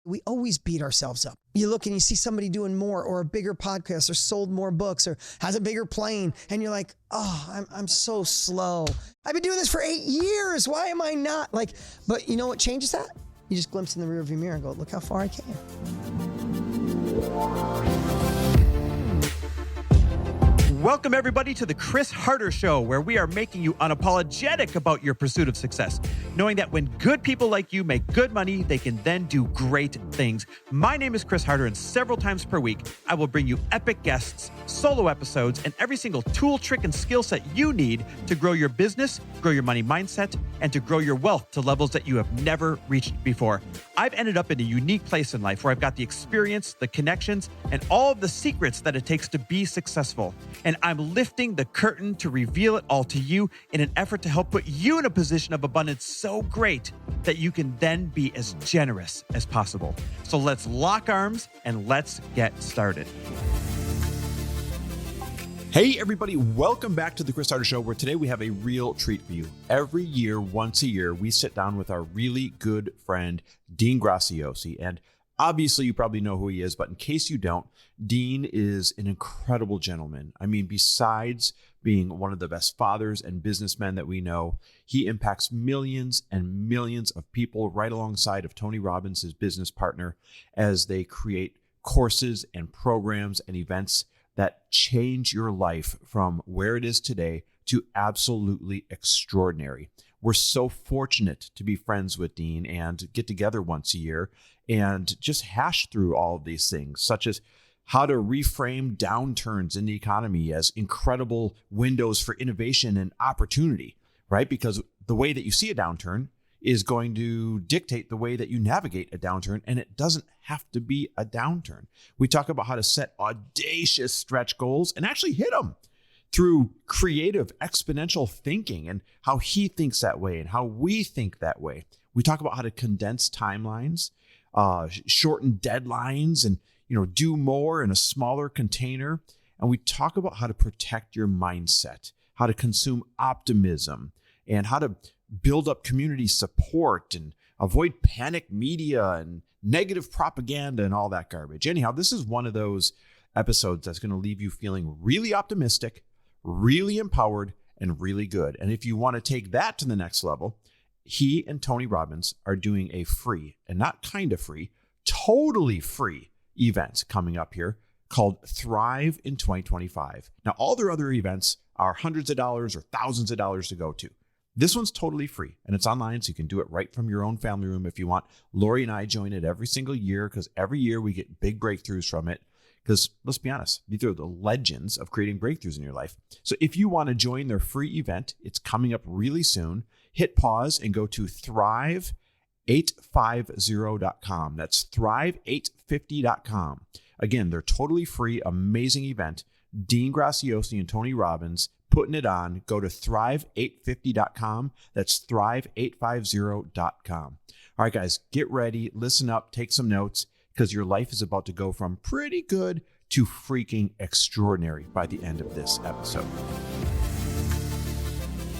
We always beat ourselves up. You look and you see somebody doing more or a bigger podcast or sold more books or has a bigger plane. And you're like, oh, I'm so slow. I've been doing this for 8 years. Why am I not? But you know what changes that? You just glimpse in the rearview mirror and go, look how far I came. Welcome, everybody, to the Chris Harder Show, where we are making you unapologetic about your pursuit of success, knowing that when good people like you make good money, they can then do great things. My name is Chris Harder, and several times per week, I will bring you epic guests, solo episodes, and every single tool, trick, and skill set you need to grow your business, grow your money mindset, and to grow your wealth to levels that you have never reached before. I've ended up in a unique place in life where I've got the experience, the connections, and all of the secrets that it takes to be successful. And I'm lifting the curtain to reveal it all to you in an effort to help put you in a position of abundance so great that you can then be as generous as possible. So let's lock arms and let's get started. Hey everybody, welcome back to the Chris Harder Show, where today we have a real treat for you. Every year, once a year, we sit down with our really good friend, Dean Graziosi. And obviously you probably know who he is, but in case you don't, Dean is an incredible gentleman. I mean, besides being one of the best fathers and businessmen that we know, he impacts millions and millions of people right alongside of Tony Robbins, his business partner, as they create courses and programs and events that change your life from where it is today to absolutely extraordinary. We're so fortunate to be friends with Dean and get together once a year and just hash through all of these things, such as how to reframe downturns in the economy as incredible windows for innovation and opportunity, right? Because the way that you see a downturn is going to dictate the way that you navigate a downturn, and it doesn't have to be a downturn. We talk about how to set audacious stretch goals and actually hit them through creative exponential thinking, and how he thinks that way and how we think that way. We talk about how to condense timelines, shorten deadlines, and do more in a smaller container. And we talk about how to protect your mindset, how to consume optimism, and how to build up community support and avoid panic media and negative propaganda and all that garbage. Anyhow, this is one of those episodes that's going to leave you feeling really optimistic, really empowered, and really good. And if you want to take that to the next level, he and Tony Robbins are doing a free, and not kind of free, totally free event coming up here called Thrive in 2025. Now, all their other events are hundreds of dollars or thousands of dollars to go to. This one's totally free, and it's online, so you can do it right from your own family room if you want. Lori and I join it every single year because every year we get big breakthroughs from it. Because let's be honest, these are the legends of creating breakthroughs in your life. So if you want to join their free event, it's coming up really soon. Hit pause and go to thrive850.com. That's thrive850.com. Again, they're totally free, amazing event. Dean Graziosi and Tony Robbins putting it on. Go to thrive850.com. That's thrive850.com. All right, guys, get ready, listen up, take some notes, because your life is about to go from pretty good to freaking extraordinary by the end of this episode.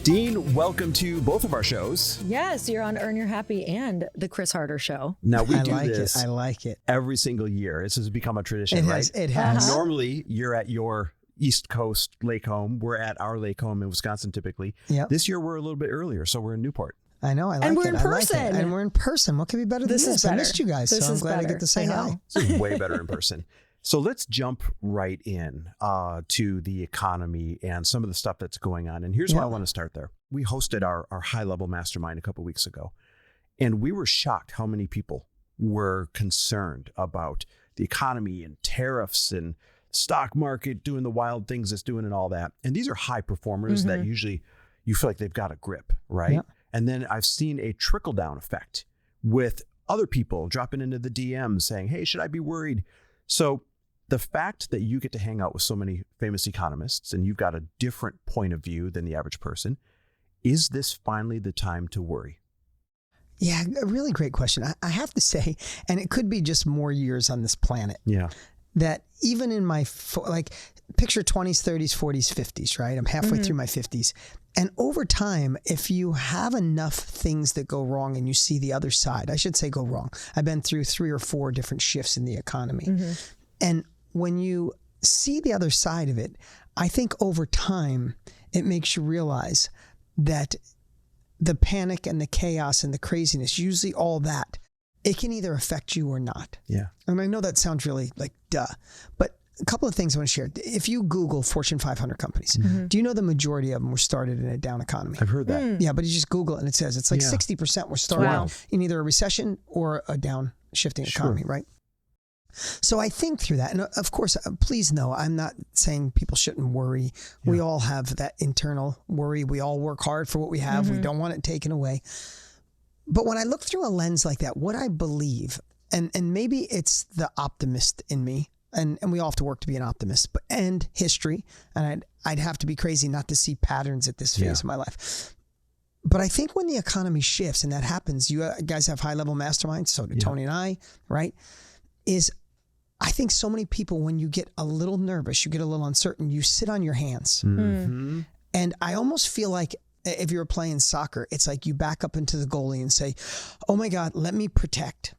Dean, welcome to both of our shows. Yes, you're on Earn Your Happy and the Chris Harder Show. Now, we I do like this it. I like it. every single year. This has become a tradition, right? It has. Normally, you're at your East Coast lake home. We're at our lake home in Wisconsin, typically. Yep. This year, we're a little bit earlier, so we're in Newport. I know. I like it. And we're in I like it. person. And we're in person. What could be better than this? Is I better. missed you guys, This so I'm is glad I better. get to say I know. hi. This is way better in person. So let's jump right in to the economy and some of the stuff that's going on. And here's why I want to start there. We hosted our high-level mastermind a couple weeks ago, and we were shocked how many people were concerned about the economy and tariffs and stock market doing the wild things it's doing and all that. And these are high performers that usually you feel like they've got a grip, right? Yeah. And then I've seen a trickle-down effect with other people dropping into the DMs saying, hey, should I be worried? So the fact that you get to hang out with so many famous economists and you've got a different point of view than the average person, is this finally the time to worry? Yeah, a really great question. I have to say, and it could be just more years on this planet. Yeah. That even in my, picture 20s, 30s, 40s, 50s, right? I'm halfway through my 50s. And over time, if you have enough things that go wrong and you see the other side, I should say go wrong. I've been through 3 or 4 different shifts in the economy. And when you see the other side of it, I think over time, it makes you realize that the panic and the chaos and the craziness, usually all that, it can either affect you or not. Yeah. And I know that sounds really like duh, but a couple of things I want to share. If you Google Fortune 500 companies, do you know the majority of them were started in a down economy? I've heard that. Yeah, but you just Google it and it says it's like 60% were started in either a recession or a down shifting economy, right? So I think through that. And of course, please know, I'm not saying people shouldn't worry. Yeah. We all have that internal worry. We all work hard for what we have. We don't want it taken away. But when I look through a lens like that, what I believe, and maybe it's the optimist in me, and we all have to work to be an optimist, and history, and I'd have to be crazy not to see patterns at this phase of my life. But I think when the economy shifts, and that happens, you guys have high-level masterminds, so do Tony and I, right? I think so many people, when you get a little nervous, you get a little uncertain, you sit on your hands. And I almost feel like if you're playing soccer, it's like you back up into the goalie and say, oh my God, let me protect.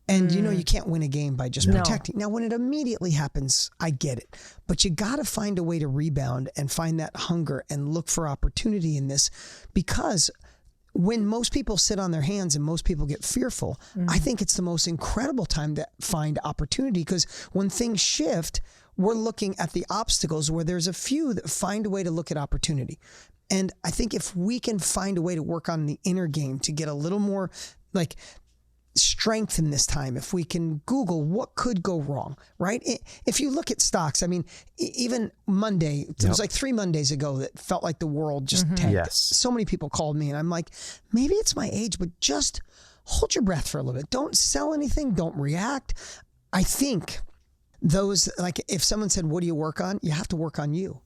And you know, you can't win a game by just protecting. Now, when it immediately happens, I get it. But you got to find a way to rebound and find that hunger and look for opportunity in this. Because when most people sit on their hands and most people get fearful, I think it's the most incredible time to find opportunity. Because when things shift, we're looking at the obstacles where there's a few that find a way to look at opportunity. And I think if we can find a way to work on the inner game to get a little more like strength in this time, if we can Google what could go wrong, right? If you look at stocks, I mean, even Monday, it was like 3 Mondays ago that felt like the world just tanked. Yes. So many people called me and I'm like, maybe it's my age, but just hold your breath for a little bit. Don't sell anything. Don't react. I think those, like if someone said, what do you work on? You have to work on you.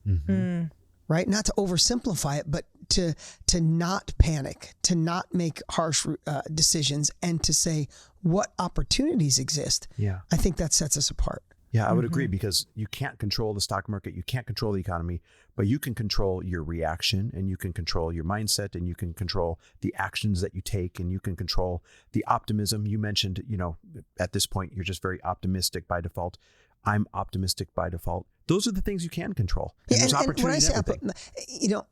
Right? Not to oversimplify it, but to not panic, to not make harsh decisions, and to say what opportunities exist. Yeah. I think that sets us apart. Yeah, I would agree, because you can't control the stock market, you can't control the economy, but you can control your reaction, and you can control your mindset, and you can control the actions that you take, and you can control the optimism. You mentioned, you know, at this point, you're just very optimistic by default. I'm optimistic by default. Those are the things you can control. And there's opportunity when I say you know,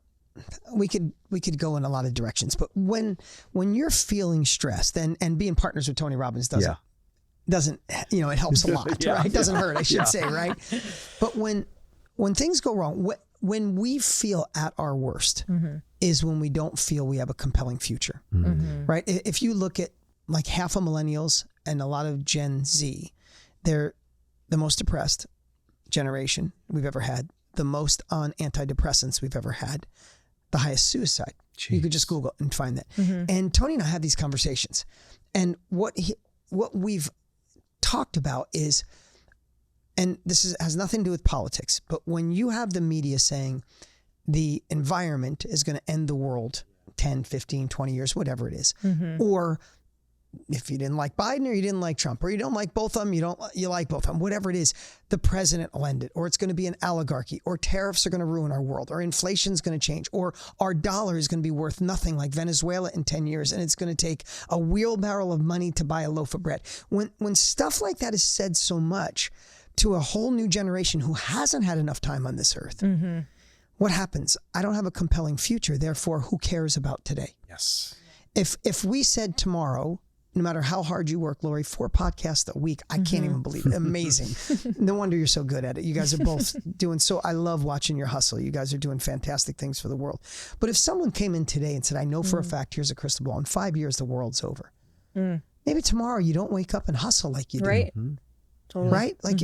we could go in a lot of directions, but when you're feeling stressed, and being partners with Tony Robbins doesn't, you know, it helps a lot, right? It doesn't hurt, I should say, right? But when things go wrong, when we feel at our worst is when we don't feel we have a compelling future, right? If you look at like half of millennials and a lot of Gen Z, they're the most depressed generation we've ever had, the most on antidepressants we've ever had, the highest suicide. Jeez. You could just Google and find that. And Tony and I have these conversations, and what we've talked about is, and this has nothing to do with politics, but when you have the media saying the environment is going to end the world 10, 15, 20 years, whatever it is, or if you didn't like Biden or you didn't like Trump, or you don't like both of them, you like both of them, whatever it is, the president will end it, or it's going to be an oligarchy, or tariffs are going to ruin our world, or inflation's going to change, or our dollar is going to be worth nothing like Venezuela in 10 years, and it's going to take a wheelbarrow of money to buy a loaf of bread. When stuff like that is said so much to a whole new generation who hasn't had enough time on this earth, what happens? I don't have a compelling future, therefore who cares about today? Yes. If we said tomorrow, no matter how hard you work, Lori, 4 podcasts a week, I can't even believe it. Amazing. No wonder you're so good at it. You guys are both doing so. I love watching your hustle. You guys are doing fantastic things for the world. But if someone came in today and said, I know for a fact, here's a crystal ball, in 5 years, the world's over. Maybe tomorrow you don't wake up and hustle like you do. Right. Totally. Right? Like,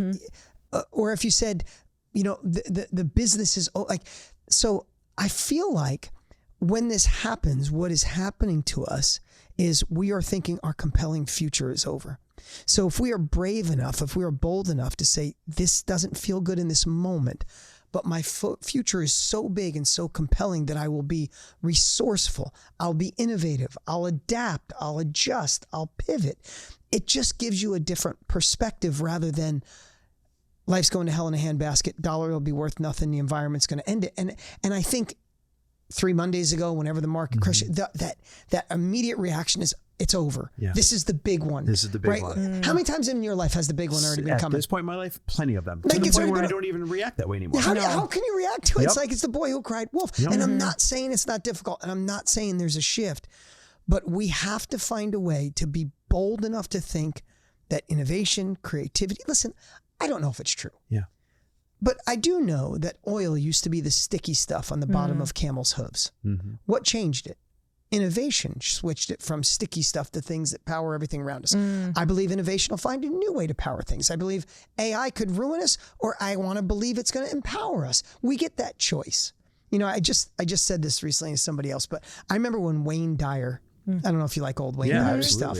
or if you said, you know, the business is like, so I feel like when this happens, what is happening to us is we are thinking our compelling future is over. So if we are brave enough, if we are bold enough to say, this doesn't feel good in this moment, but my future is so big and so compelling that I will be resourceful, I'll be innovative, I'll adapt, I'll adjust, I'll pivot. It just gives you a different perspective rather than life's going to hell in a handbasket, dollar will be worth nothing, the environment's going to end it. And I think 3 Mondays ago, whenever the market crashed, that immediate reaction is, it's over. Yeah. This is the big one. This is the big one. How many times in your life has the big one already been coming? At this point in my life, plenty of them. Like, To the it's point already where I been- don't even react that way anymore. How can you react to it? Yep. It's like it's the boy who cried wolf. Yep. And I'm not saying it's not difficult, and I'm not saying there's a shift, but we have to find a way to be bold enough to think that innovation, creativity, listen, I don't know if it's true. Yeah. But I do know that oil used to be the sticky stuff on the bottom of camels' hooves. Mm-hmm. What changed it? Innovation switched it from sticky stuff to things that power everything around us. I believe innovation will find a new way to power things. I believe AI could ruin us, or I want to believe it's going to empower us. We get that choice. You know, I just said this recently to somebody else, but I remember when Wayne Dyer, I don't know if you like old Wayne Dyer stuff.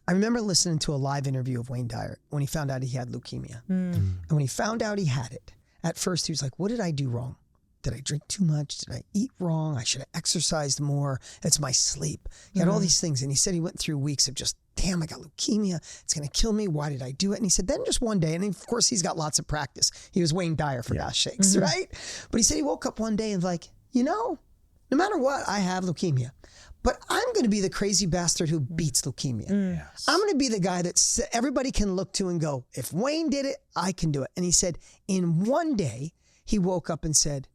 I remember listening to a live interview of Wayne Dyer when he found out he had leukemia. And when he found out he had it, at first he was like, what did I do wrong? Did I drink too much? Did I eat wrong? I should have exercised more. It's my sleep. He had all these things. And he said he went through weeks of just, damn, I got leukemia. It's going to kill me. Why did I do it? And he said, then just one day, and of course he's got lots of practice. He was Wayne Dyer for gosh sakes, right? But he said he woke up one day and was like, you know, no matter what, I have leukemia. But I'm going to be the crazy bastard who beats leukemia. Yes. I'm going to be the guy that everybody can look to and go, if Wayne did it, I can do it. And he said, in one day, he woke up and said,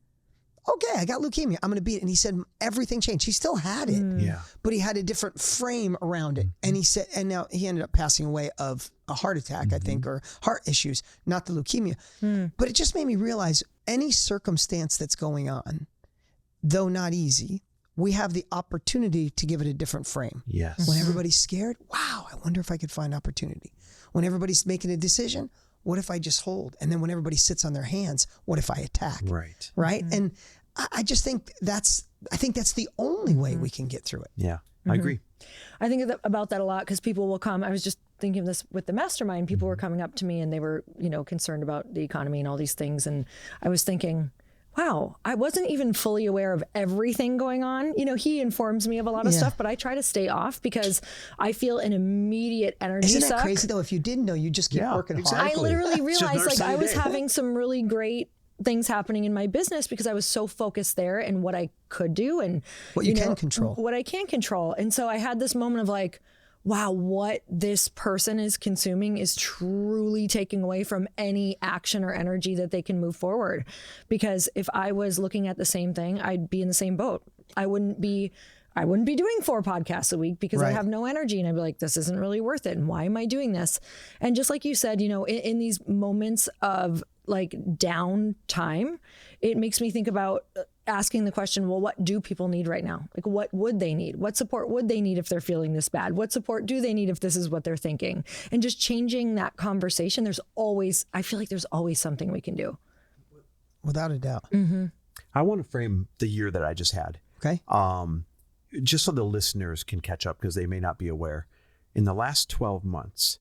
okay, I got leukemia. I'm going to beat it. And he said, everything changed. He still had it, but he had a different frame around it. And he said, and now he ended up passing away of a heart attack, I think, or heart issues, not the leukemia. But it just made me realize any circumstance that's going on, though not easy, we have the opportunity to give it a different frame. Yes. When everybody's scared, wow, I wonder if I could find opportunity. When everybody's making a decision, what if I just hold? And then when everybody sits on their hands, what if I attack? Right. Right? And I just think that's the only way we can get through it. Yeah, I agree. I think about that a lot because people will come. I was just thinking of this with the mastermind. People were coming up to me and they were, concerned about the economy and all these things. And I was thinking, wow, I wasn't even fully aware of everything going on. He informs me of a lot of stuff, but I try to stay off because I feel an immediate energy Isn't that suck. crazy though? If you didn't know, you just keep working hard. I literally realized another I was sunny day. having some really great things happening in my business because I was so focused there and what I could do and What you can control. What I can control. And so I had this moment of like, wow, what this person is consuming is truly taking away from any action or energy that they can move forward. Because if I was looking at the same thing, I'd be in the same boat. I wouldn't be doing 4 podcasts a week because I have no energy and I'd be like, this isn't really worth it. And why am I doing this? And just like you said, in these moments of like down time, it makes me think about asking the question, well, what do people need right now? Like, what would they need? What support would they need if they're feeling this bad? What support do they need if this is what they're thinking? And just changing that conversation. I feel like there's always something we can do. Without a doubt. I want to frame the year that I just had. Okay. Just so the listeners can catch up because they may not be aware. In the last 12 months,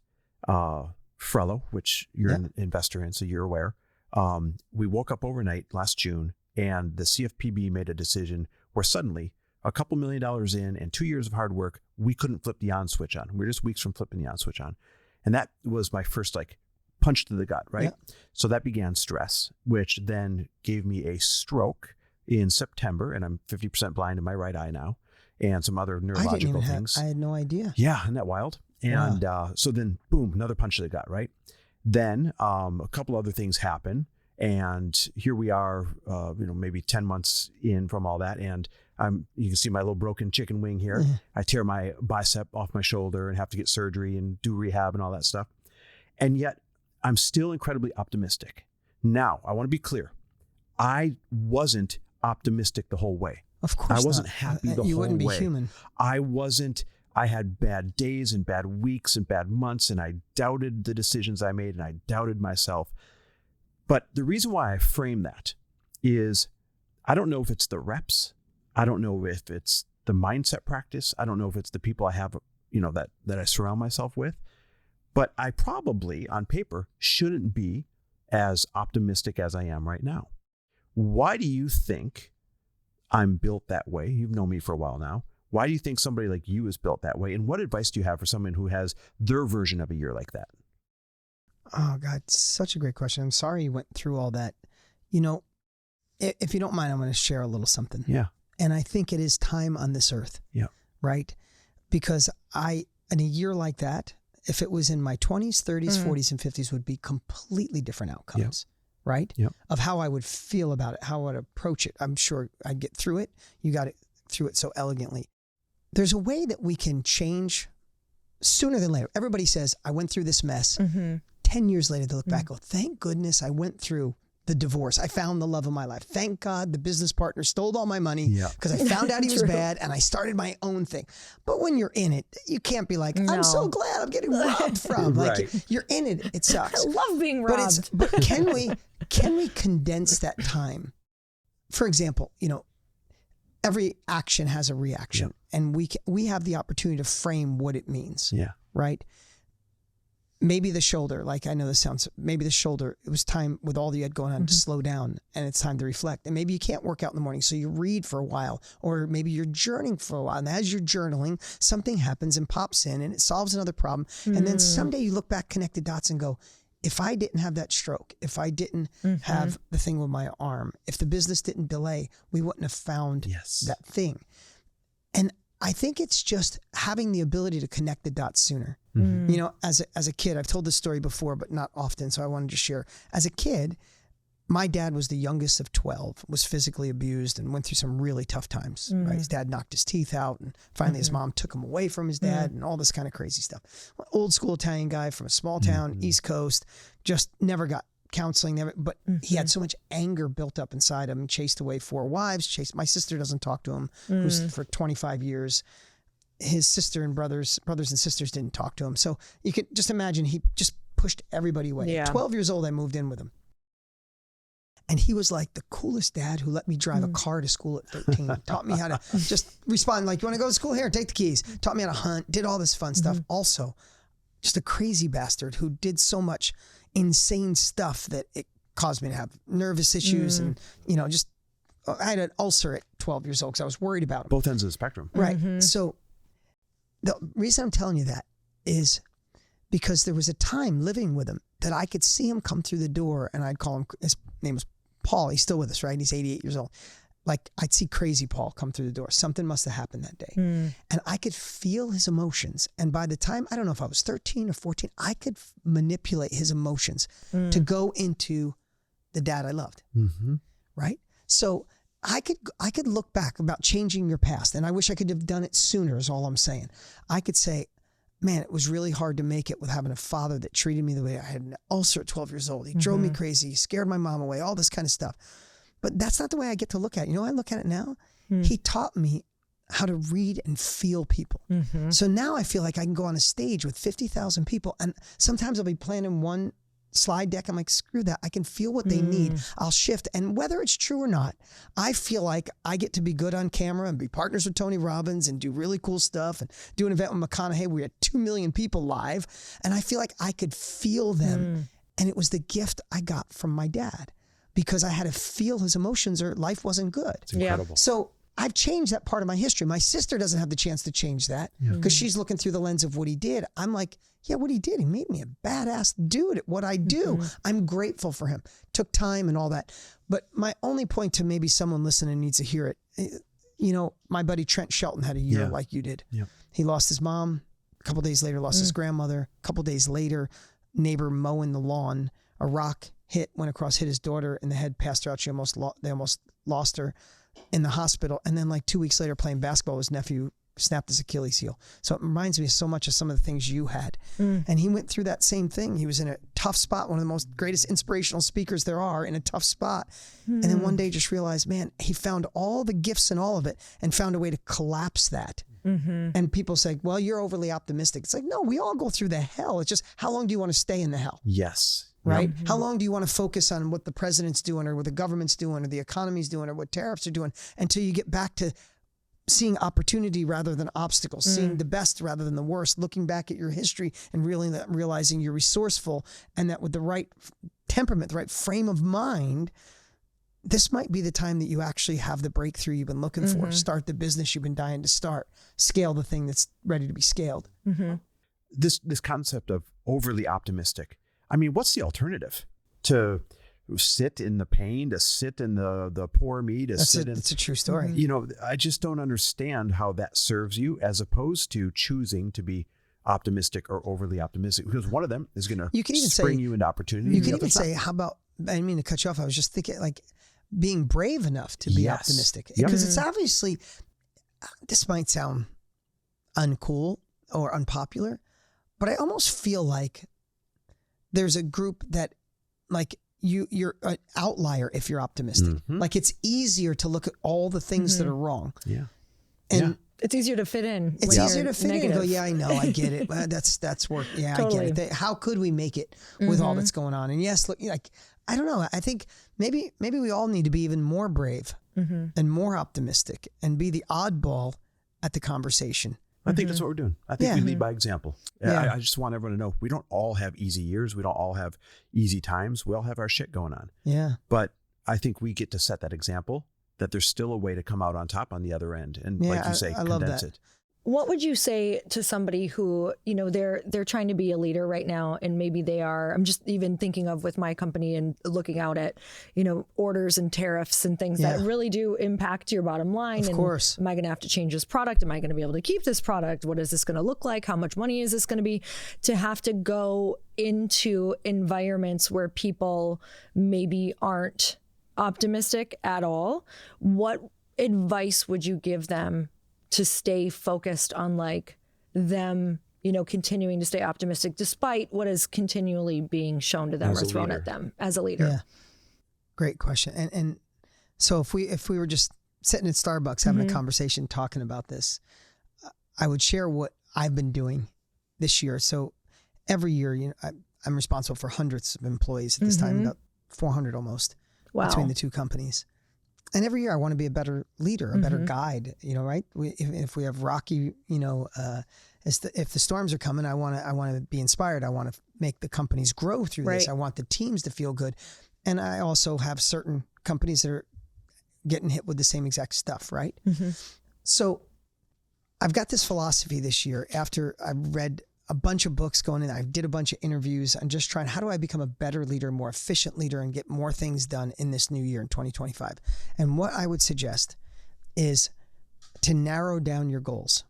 Frello, which you're an investor in, so you're aware, we woke up overnight last June and the CFPB made a decision where suddenly a couple $1 million in and 2 years of hard work, we couldn't flip the on switch on. We were just weeks from flipping the on switch on. And that was my first punch to the gut, right? Yeah. So that began stress, which then gave me a stroke in September, and I'm 50% blind in my right eye now, and some other neurological things. I had no idea. Yeah, isn't that wild? And so then, boom, another punch to the gut, right? Then a couple other things happen, and here we are, maybe 10 months in from all that, and you can see my little broken chicken wing here. I tear my bicep off my shoulder and have to get surgery and do rehab and all that stuff. And yet, I'm still incredibly optimistic. Now, I want to be clear. I wasn't optimistic the whole way. Of course I wasn't not. happy the whole way. You wouldn't be human. I had bad days and bad weeks and bad months, and I doubted the decisions I made, and I doubted myself. But the reason why I frame that is I don't know if it's the reps. I don't know if it's the mindset practice. I don't know if it's the people I have, that I surround myself with. But I probably, on paper, shouldn't be as optimistic as I am right now. Why do you think I'm built that way? You've known me for a while now. Why do you think somebody like you is built that way? And what advice do you have for someone who has their version of a year like that? Oh, God, such a great question. I'm sorry you went through all that. if you don't mind, I'm going to share a little something. Yeah. And I think it is time on this earth. Yeah. Right? Because in a year like that, if it was in my 20s, 30s, 40s, and 50s, would be completely different outcomes. Right? Yep. Of how I would feel about it, how I would approach it. I'm sure I'd get through it. You got it through it so elegantly. There's a way that we can change sooner than later. Everybody says, I went through this mess. 10 years later, they look back and go, thank goodness I went through the divorce. I found the love of my life. Thank God the business partner stole all my money because I found out he was bad and I started my own thing. But when you're in it, you can't be like, I'm so glad I'm getting robbed from. Like you're in it. It sucks. I love being robbed. But can we condense that time? For example, every action has a reaction, and we have the opportunity to frame what it means. Yeah. Right. Maybe the shoulder, like I know this sounds, maybe the shoulder, it was time with all that you had going on to slow down, and it's time to reflect. And maybe you can't work out in the morning, so you read for a while, or maybe you're journaling for a while. And as you're journaling, something happens and pops in and it solves another problem. And then someday you look back, connect the dots and go, if I didn't have that stroke, if I didn't have the thing with my arm, if the business didn't delay, we wouldn't have found that thing. And I think it's just having the ability to connect the dots sooner. As a kid, I've told this story before, but not often, so I wanted to share. As a kid, my dad was the youngest of 12, was physically abused and went through some really tough times. Right? His dad knocked his teeth out, and finally his mom took him away from his dad and all this kind of crazy stuff. Old school Italian guy from a small town, East Coast, just never got counseling, but he had so much anger built up inside him, chased away 4 wives, my sister doesn't talk to him, who's for 25 years. His sister and brothers and sisters didn't talk to him. So you could just imagine he just pushed everybody away. At 12 years old, I moved in with him. And he was like the coolest dad who let me drive a car to school at 13. Taught me how to just respond like, you want to go to school? Here, take the keys. Taught me how to hunt, did all this fun stuff. Also, just a crazy bastard who did so much insane stuff that it caused me to have nervous issues and, just I had an ulcer at 12 years old because I was worried about him. Both ends of the spectrum. Right. So the reason I'm telling you that is because there was a time living with him that I could see him come through the door, and I'd call him, his name was Paul. He's still with us, right? He's 88 years old. Like I'd see crazy Paul come through the door. Something must have happened that day. And I could feel his emotions. And by the time, I don't know if I was 13 or 14, I could manipulate his emotions to go into the dad I loved. Right? So I could look back about changing your past, and I wish I could have done it sooner is all I'm saying. I could say, man, it was really hard to make it with having a father that treated me the way I had an ulcer at 12 years old. He drove me crazy, scared my mom away, all this kind of stuff. But that's not the way I get to look at it. You know how I look at it now? He taught me how to read and feel people. So now I feel like I can go on a stage with 50,000 people, and sometimes I'll be playing in one slide deck. I'm like, screw that. I can feel what they need. I'll shift. And whether it's true or not, I feel like I get to be good on camera and be partners with Tony Robbins and do really cool stuff and do an event with McConaughey. We had 2 million people live, and I feel like I could feel them. And it was the gift I got from my dad because I had to feel his emotions or life wasn't good. It's incredible. So I've changed that part of my history. My sister doesn't have the chance to change that because she's looking through the lens of what he did. I'm like, yeah, what he did, he made me a badass dude at what I do. I'm grateful for him. Took time and all that. But my only point to maybe someone listening needs to hear it, my buddy Trent Shelton had a year like you did. He lost his mom. A couple days later, lost his grandmother. A couple days later, neighbor mowing the lawn, a rock went across, hit his daughter in the head, passed her out. They almost lost her in the hospital. And then like 2 weeks later, playing basketball, his nephew snapped his Achilles heel. So it reminds me so much of some of the things you had. And he went through that same thing. He was in a tough spot, one of the most greatest inspirational speakers there are, in a tough spot. And then one day just realized, man, he found all the gifts in all of it and found a way to collapse that. And people say, well, you're overly optimistic. It's like, no, we all go through the hell. It's just, how long do you want to stay in the hell? Yes. Right? How long do you want to focus on what the president's doing or what the government's doing or the economy's doing or what tariffs are doing until you get back to seeing opportunity rather than obstacles, seeing the best rather than the worst, looking back at your history and really realizing you're resourceful, and that with the right temperament, the right frame of mind, this might be the time that you actually have the breakthrough you've been looking for, start the business you've been dying to start, scale the thing that's ready to be scaled. This concept of overly optimistic, I mean, what's the alternative to sit in the pain, to sit in the poor me, to sit in. It's a true story. You know, I just don't understand how that serves you, as opposed to choosing to be optimistic or overly optimistic, because one of them is going to spring you into opportunity. You can even say, how about, I didn't mean to cut you off. I was just thinking, like, being brave enough to be optimistic. Because it's obviously, this might sound uncool or unpopular, but I almost feel like there's a group that, like, you're an outlier if you're optimistic. Like, it's easier to look at all the things that are wrong. And it's easier to fit in. It's easier to fit in and go, yeah, I know, I get it. That's work. Yeah, totally. I get it. How could we make it with all that's going on? And yes, look, like, I don't know. I think maybe we all need to be even more brave and more optimistic and be the oddball at the conversation. I think that's what we're doing. I think we lead by example. I just want everyone to know we don't all have easy years. We don't all have easy times. We all have our shit going on. Yeah. But I think we get to set that example that there's still a way to come out on top on the other end. And like you say, condense it. What would you say to somebody who, you know, they're trying to be a leader right now, and maybe they are, I'm just even thinking of with my company and looking out at, you know, orders and tariffs and things that really do impact your bottom line. Of course. Am I going to have to change this product? Am I going to be able to keep this product? What is this going to look like? How much money is this going to be? To have to go into environments where people maybe aren't optimistic at all. What advice would you give them to stay focused on, like, them, you know, continuing to stay optimistic despite what is continually being shown to them or thrown at them as a leader? Yeah. Great question. And so if we were just sitting at Starbucks having a conversation talking about this, I would share what I've been doing this year. So every year, you know, I'm responsible for hundreds of employees at this time, about 400 almost between the two companies. And every year I want to be a better leader, a better guide, you know, right? If we have rocky, you know, if the storms are coming, I want to be inspired. I want to make the companies grow through this. I want the teams to feel good. And I also have certain companies that are getting hit with the same exact stuff, right? So I've got this philosophy this year after I've read a bunch of books going in. I did a bunch of interviews. I'm just trying, how do I become a better leader, more efficient leader, and get more things done in this new year in 2025? And what I would suggest is to narrow down your goals.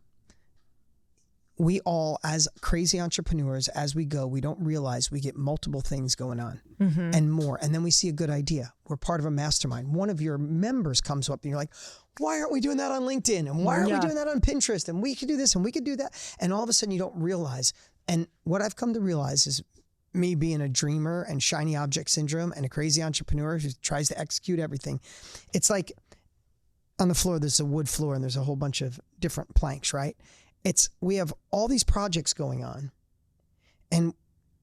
We all, as crazy entrepreneurs, as we go, we don't realize we get multiple things going on and more. And then we see a good idea. We're part of a mastermind. One of your members comes up and you're like, why aren't we doing that on LinkedIn? And why aren't we doing that on Pinterest? And we could do this and we could do that. And all of a sudden you don't realize. And what I've come to realize is me being a dreamer and shiny object syndrome and a crazy entrepreneur who tries to execute everything. It's like on the floor, there's a wood floor and there's a whole bunch of different planks, right? We have all these projects going on and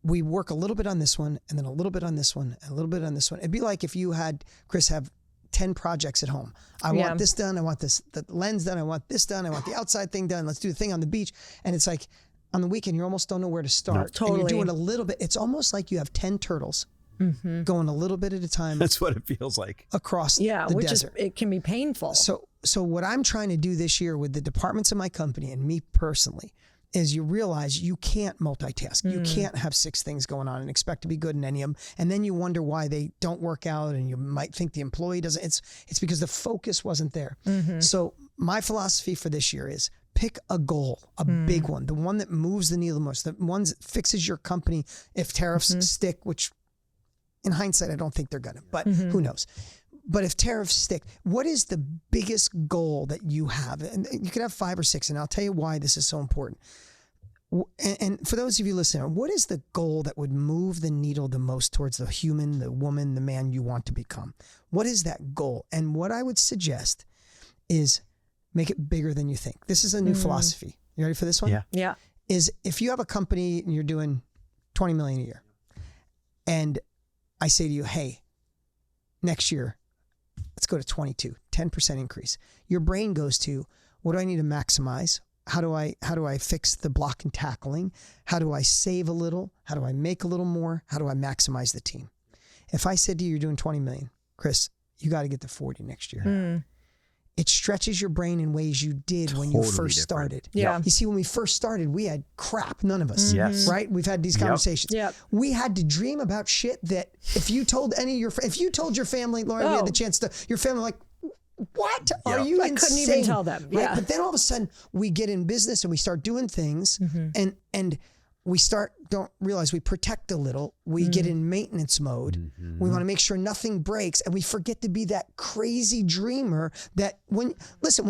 we work a little bit on this one and then a little bit on this one and a little bit on this one. It'd be like if you had, Chris, have 10 projects at home. I want this done. I want the lens done. I want this done. I want the outside thing done. Let's do the thing on the beach. And it's like on the weekend, you almost don't know where to start. No, totally. And you're doing a little bit. It's almost like you have 10 turtles going a little bit at a time. That's what it feels like. Across the which desert. It can be painful. So what I'm trying to do this year with the departments of my company and me personally is you realize you can't multitask. You can't have 6 things going on and expect to be good in any of them. And then you wonder why they don't work out and you might think the employee doesn't. It's because the focus wasn't there. So my philosophy for this year is pick a goal, a big one, the one that moves the needle the most, the one that fixes your company if tariffs stick, which in hindsight, I don't think they're going to, but who knows? But if tariffs stick, what is the biggest goal that you have? And you could have 5 or 6, and I'll tell you why this is so important. And for those of you listening, what is the goal that would move the needle the most towards the human, the woman, the man you want to become? What is that goal? And what I would suggest is make it bigger than you think. This is a new philosophy. You ready for this one? Yeah. Is if you have a company and you're doing 20 million a year, and I say to you, hey, next year, let's go to 22, 10% increase. Your brain goes to, what do I need to maximize? How do I fix the block and tackling? How do I save a little? How do I make a little more? How do I maximize the team? If I said to you, you're doing 20 million, Chris, you got to get to 40 next year. it stretches your brain in ways you did when you first started. Yeah. You see, when we first started, we had crap. None of us. Yes. Right? We've had these conversations. Yep. We had to dream about shit that if you told if you told your family, Lauren, we had the chance to, your family like, what? Are you insane? I couldn't even tell them. Right? Yeah. But then all of a sudden we get in business and we start doing things and we don't realize we protect a little. We get in maintenance mode. We want to make sure nothing breaks, and we forget to be that crazy dreamer that when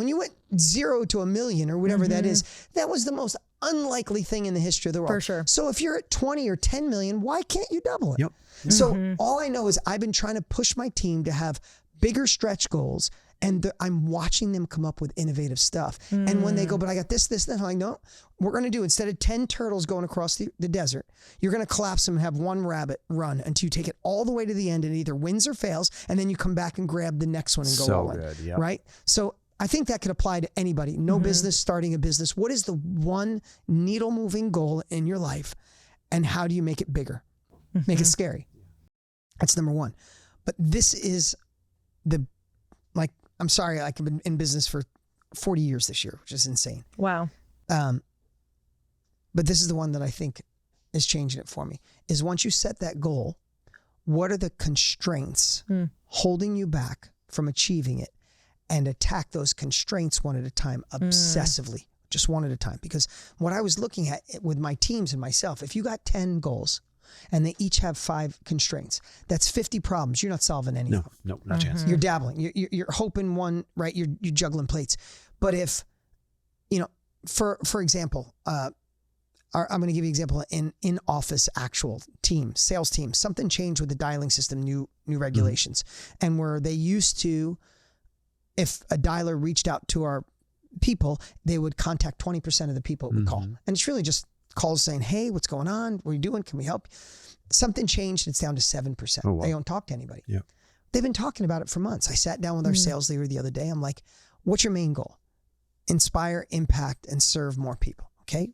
you went 0 to 1 million or whatever that is, that was the most unlikely thing in the history of the world. For sure. So if you're at 20 or 10 million, why can't you double it? Yep. So all I know is I've been trying to push my team to have bigger stretch goals. And I'm watching them come up with innovative stuff. And when they go, but I got this, then I'm like, no, we're going to do, instead of 10 turtles going across the desert, you're going to collapse them and have one rabbit run until you take it all the way to the end and it either wins or fails. And then you come back and grab the next one and go all in. Good, yep. Right? So I think that could apply to anybody. No business, starting a business. What is the one needle moving goal in your life? And how do you make it bigger? Make it scary. That's number one. But this is I'm sorry, I've been in business for 40 years this year, which is insane. Wow. But this is the one that I think is changing it for me, is once you set that goal, what are the constraints holding you back from achieving it, and attack those constraints one at a time, obsessively, just one at a time. Because what I was looking at with my teams and myself, if you got 10 goals, and they each have 5 constraints, that's 50 problems. You're not solving any of them. No, not a chance. You're dabbling. You're hoping one, right? You're juggling plates. But if, for example, I'm going to give you an example in office actual teams, sales teams. Something changed with the dialing system, new regulations, and where they used to, if a dialer reached out to our people, they would contact 20% of the people we call, and it's really just calls saying, hey, what's going on? What are you doing? Can we help? Something changed. It's down to 7%. Oh, wow. They don't talk to anybody. Yeah. They've been talking about it for months. I sat down with our sales leader the other day. I'm like, what's your main goal? Inspire, impact, and serve more people. Okay.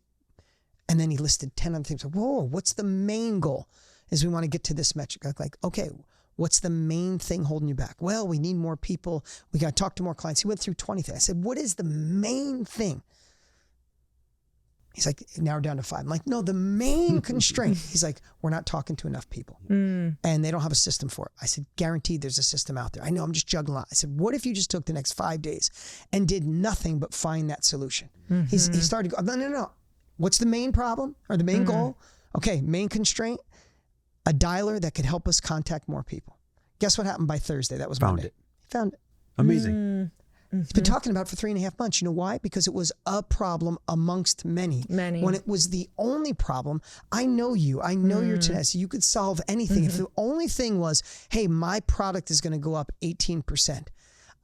And then he listed 10 other things. Whoa, what's the main goal? Is we want to get to this metric. I'm like, okay, what's the main thing holding you back? Well, we need more people. We got to talk to more clients. He went through 20 things. I said, what is the main thing? He's like, now we're down to 5. I'm like, no, the main constraint. He's like, we're not talking to enough people. And they don't have a system for it. I said, guaranteed there's a system out there. I know, I'm just juggling out. I said, what if you just took the next 5 days and did nothing but find that solution? He started to go, no. What's the main problem or the main goal? Okay, main constraint, a dialer that could help us contact more people. Guess what happened by Thursday? That was Monday. Found it. Amazing. He's been talking about it for 3.5 months. You know why? Because it was a problem amongst many. When it was the only problem, I know you. I know your tenacity. You could solve anything. If the only thing was, hey, my product is going to go up 18%.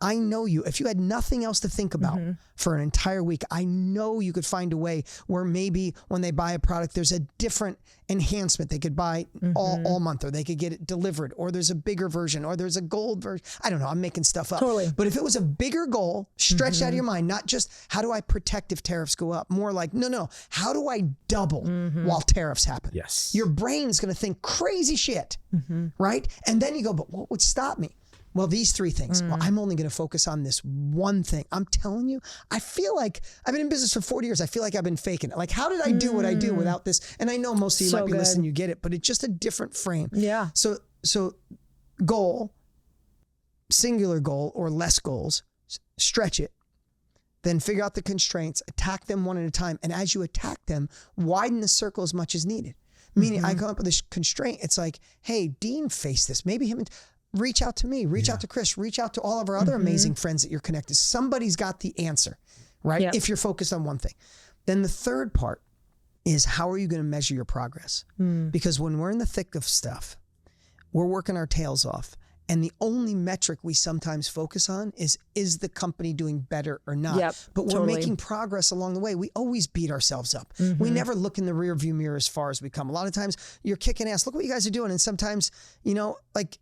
I know you. If you had nothing else to think about for an entire week, I know you could find a way where maybe when they buy a product, there's a different enhancement they could buy all month, or they could get it delivered, or there's a bigger version, or there's a gold version. I don't know. I'm making stuff up. Totally. But if it was a bigger goal, stretched out of your mind, not just how do I protect if tariffs go up, more like, no, how do I double while tariffs happen? Yes. Your brain's going to think crazy shit, right? And then you go, but what would stop me? Well, these 3 things. Well, I'm only going to focus on this one thing. I'm telling you, I feel like I've been in business for 40 years. I feel like I've been faking it. Like, how did I do what I do without this? And I know most of you might be listening, you get it, but it's just a different frame. Yeah. So goal, singular goal or less goals, stretch it, then figure out the constraints, attack them one at a time. And as you attack them, widen the circle as much as needed. Meaning I come up with this constraint. It's like, hey, Dean faced this. Maybe him and reach out to me, reach out to Chris, reach out to all of our other amazing friends that you're connected. Somebody's got the answer, right? Yep. If you're focused on one thing. Then the third part is, how are you going to measure your progress? Because when we're in the thick of stuff, we're working our tails off. And the only metric we sometimes focus on is the company doing better or not? Yep, but we're totally. making progress along the way. We always beat ourselves up. We never look in the rear view mirror as far as we come. A lot of times you're kicking ass. Look what you guys are doing. And sometimes, like,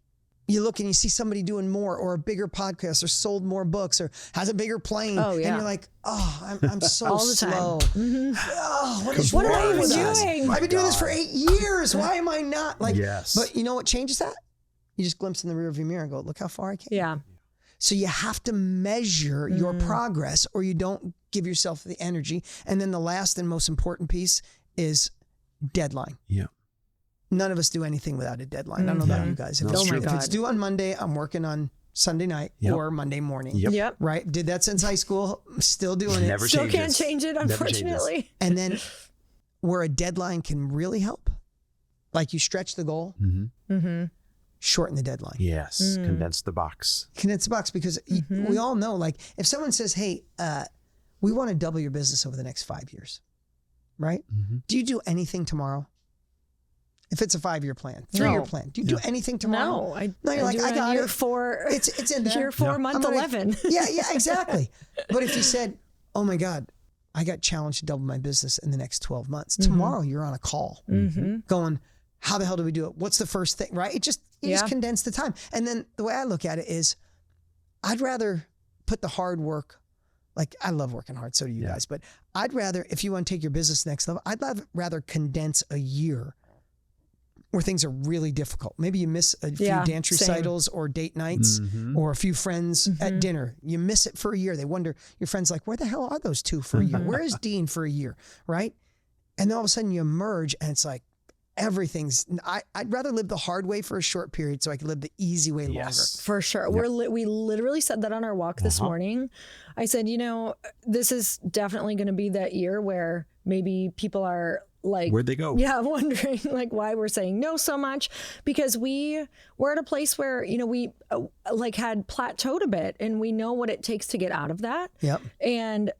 you look and you see somebody doing more, or a bigger podcast, or sold more books, or has a bigger plane. Oh, yeah. And you're like, oh, I'm so All the slow. Oh, What am I wrong even with us? doing? I've been doing this for 8 years. Why am I not? Like, Yes. But you know what changes that? You just glimpse in the rearview mirror and go, look how far I came. Yeah. So you have to measure your progress or you don't give yourself the energy. And then the last and most important piece is deadline. Yeah. None of us do anything without a deadline. I don't know about you guys. If, if it's due on Monday, I'm working on Sunday night or Monday morning. Yep. Right? Did that since high school. Still doing it. Never Still changes. can't change it, unfortunately. And then where a deadline can really help, like you stretch the goal, shorten the deadline. Yes. Condense the box. Condense the box, because we all know, like if someone says, hey, we want to double your business over the next 5 years, right? Do you do anything tomorrow? If it's a 5-year plan, 3-year plan, do you do anything tomorrow? No, you're like, I got year 4. It's in there. Year 4, month 11. Yeah, exactly. But if you said, oh my God, I got challenged to double my business in the next 12 months. Tomorrow you're on a call going, how the hell do we do it? What's the first thing, right? You just condense the time. And then the way I look at it is I'd rather put the hard work, like I love working hard, so do you guys, but I'd rather, if you want to take your business next level, I'd rather condense a year where things are really difficult. Maybe you miss a few dance recitals or date nights or a few friends at dinner. You miss it for a year. They wonder, your friend's like, where the hell are those two for a year? Where is Dean for a year, right? And then all of a sudden you emerge and it's like, I'd rather live the hard way for a short period so I can live the easy way longer. For sure. We literally said that on our walk this morning. I said, this is definitely going to be that year where maybe people are like, where'd they go? Yeah, wondering like why we're saying no so much, because we're at a place where we had plateaued a bit, and we know what it takes to get out of that. Yep. And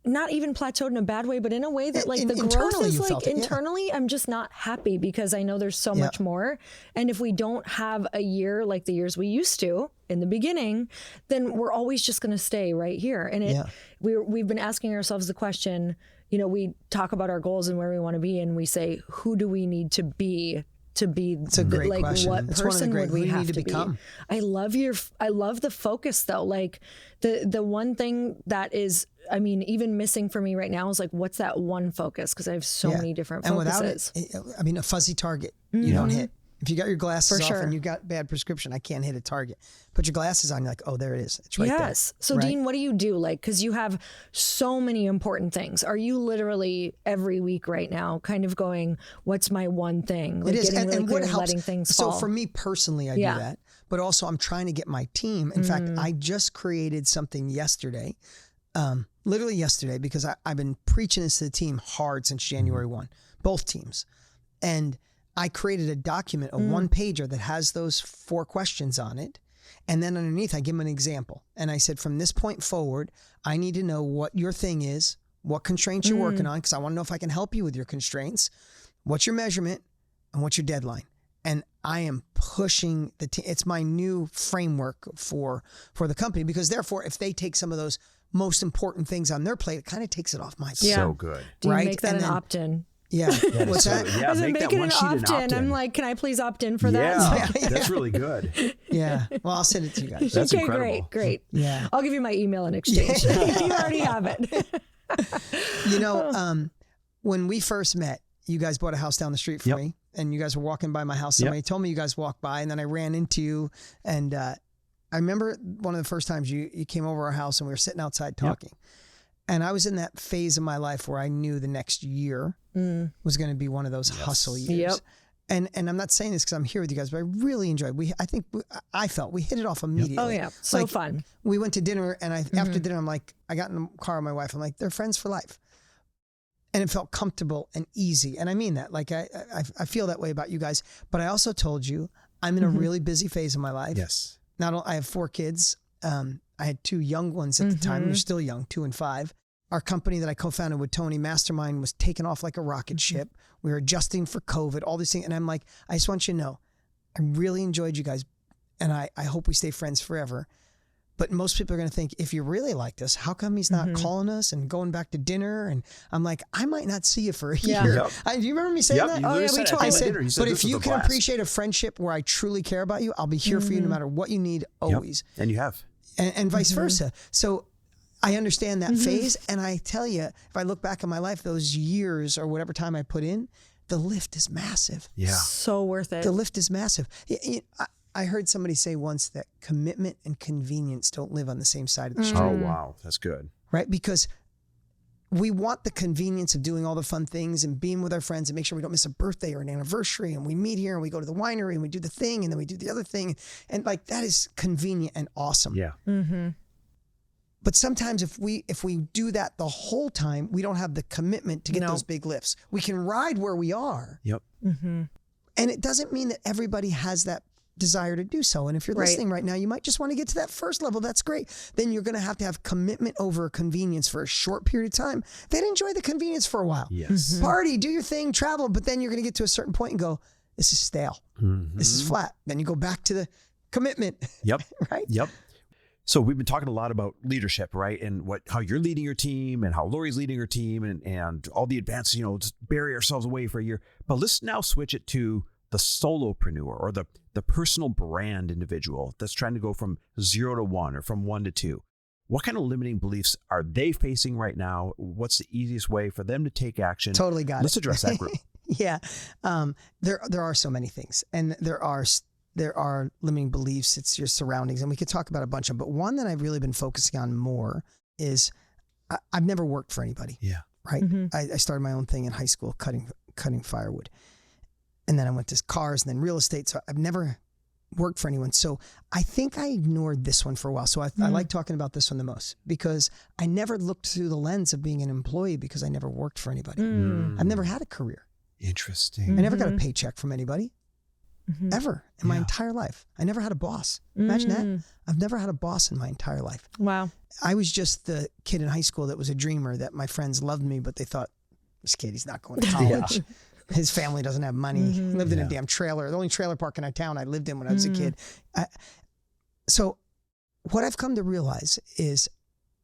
not even plateaued in a bad way, but in a way that like the growth is like internally, I'm just not happy because I know there's so much more. And if we don't have a year like the years we used to in the beginning, then we're always just going to stay right here. And we've been asking ourselves the question, we talk about our goals and where we want to be, and we say, who do we need to be? It's a great question. What person would we have to become? I love the focus though. Like the one thing that is, even missing for me right now is like, what's that one focus? Because I have so many different focuses. And without it, a fuzzy target you don't hit. If you got your glasses off and you got bad prescription, I can't hit a target. Put your glasses on, you're like, oh, there it is. It's right there. Yes. So Dean, what do you do? Like, because you have so many important things. Are you literally every week right now kind of going, what's my one thing? Like, it is. Getting really and clear what and helps, letting things fall. So for me personally, I do that. But also I'm trying to get my team. In fact, I just created something yesterday, literally yesterday, because I've been preaching this to the team hard since January 1, both teams. And I created a document, a one-pager that has those 4 questions on it. And then underneath, I give them an example. And I said, from this point forward, I need to know what your thing is, what constraints you're working on, because I want to know if I can help you with your constraints, what's your measurement, and what's your deadline. And I am pushing the team. It's my new framework for the company, because therefore, if they take some of those most important things on their plate, it kind of takes it off my plate. So good. Do you make that an opt-in? Yeah. What's that? Yeah, make that it one an sheet opt-in. I'm like, can I please opt in for that? Yeah, that's really good. Yeah. Well, I'll send it to you guys. That's incredible. Great. Yeah. I'll give you my email in exchange. You already have it. When we first met, you guys bought a house down the street for me, and you guys were walking by my house. Somebody told me you guys walked by, and then I ran into you. And I remember one of the first times you came over our house, and we were sitting outside talking. And I was in that phase of my life where I knew the next year was going to be one of those hustle years. And I'm not saying this because I'm here with you guys, but I really enjoyed. I felt we hit it off immediately. Oh yeah, so fun. We went to dinner, and after dinner, I'm like, I got in the car with my wife. I'm like, they're friends for life, and it felt comfortable and easy. And I mean that. Like I feel that way about you guys. But I also told you I'm in a really busy phase of my life. Yes. I have 4 kids. I had 2 young ones at the time. They're still young, 2 and 5. Our company that I co-founded with Tony, Mastermind, was taking off like a rocket ship. We were adjusting for COVID, all these things. And I'm like, I just want you to know, I really enjoyed you guys. And I hope we stay friends forever. But most people are going to think, if you really liked us, how come he's not calling us and going back to dinner? And I'm like, I might not see you for a year. Do you remember me saying that? Oh, yeah, we totally said, but if you can appreciate a friendship where I truly care about you, I'll be here for you no matter what you need, always. And you have. And vice versa. So I understand that phase. And I tell you, if I look back in my life, those years or whatever time I put in, the lift is massive. Yeah. So worth it. The lift is massive. I heard somebody say once that commitment and convenience don't live on the same side of the street. Oh, wow. That's good. Right? Because we want the convenience of doing all the fun things and being with our friends and make sure we don't miss a birthday or an anniversary, and we meet here and we go to the winery and we do the thing and then we do the other thing. And like, that is convenient and awesome. Yeah. But sometimes if we do that the whole time, we don't have the commitment to get those big lifts. We can ride where we are. Yep. And it doesn't mean that everybody has that desire to do so. And if you're listening right now, you might just want to get to that first level. That's great. Then you're going to have commitment over convenience for a short period of time. Then enjoy the convenience for a while. Yes. Party, do your thing, travel, but then you're going to get to a certain point and go, this is stale. This is flat. Then you go back to the commitment. Yep. Right? Yep. So we've been talking a lot about leadership, right? And how you're leading your team and how Lori's leading her team and all the advances, just bury ourselves away for a year. But let's now switch it to the solopreneur or the personal brand individual that's trying to go from 0 to 1 or from 1 to 2. What kind of limiting beliefs are they facing right now? What's the easiest way for them to take action? Totally got it. Let's address that group. Yeah. There are so many things, and there are limiting beliefs. It's your surroundings, and we could talk about a bunch of them, but one that I've really been focusing on more is I've never worked for anybody. Yeah. Right. I started my own thing in high school, cutting firewood. And then I went to cars and then real estate. So I've never worked for anyone. So I think I ignored this one for a while. So I like talking about this one the most because I never looked through the lens of being an employee because I never worked for anybody. I've never had a career. Interesting. I never got a paycheck from anybody ever in my entire life. I never had a boss. Imagine that. I've never had a boss in my entire life. Wow. I was just the kid in high school that was a dreamer, that my friends loved me, but they thought, this kid, he's not going to college. His family doesn't have money. He lived in a damn trailer. The only trailer park in our town I lived in when I was a kid. So what I've come to realize is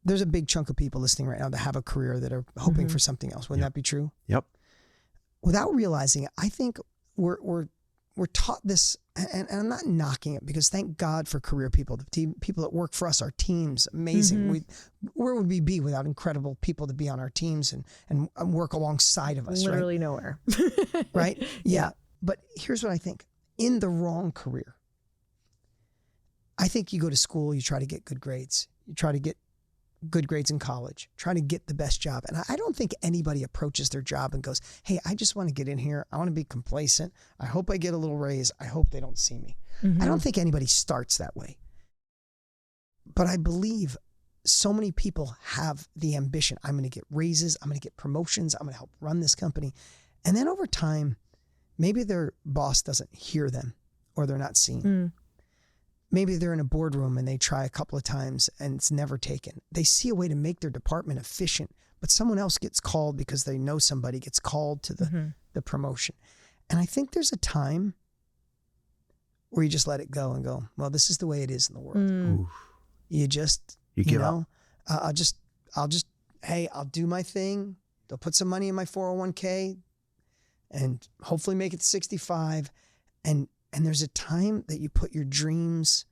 there's a big chunk of people listening right now that have a career that are hoping for something else. Wouldn't that be true? Yep. Without realizing it, I think we're taught this, and I'm not knocking it because thank God for career people. The people that work for us, our teams, amazing. Where would we be without incredible people to be on our teams and work alongside of us? Literally nowhere. Right? Yeah. But here's what I think. In the wrong career, I think you go to school, you try to get good grades. You try to get good grades in college, try to get the best job. And I don't think anybody approaches their job and goes, hey, I just want to get in here. I want to be complacent. I hope I get a little raise. I hope they don't see me. I don't think anybody starts that way. But I believe so many people have the ambition. I'm going to get raises. I'm going to get promotions. I'm going to help run this company. And then over time, maybe their boss doesn't hear them or they're not seen. Maybe they're in a boardroom and they try a couple of times and it's never taken. They see a way to make their department efficient, but someone else gets called because they know somebody gets called to the promotion. And I think there's a time where you just let it go and go, well, this is the way it is in the world. You give up. Hey, I'll do my thing. They'll put some money in my 401k and hopefully make it to 65. And there's a time that you put your dreams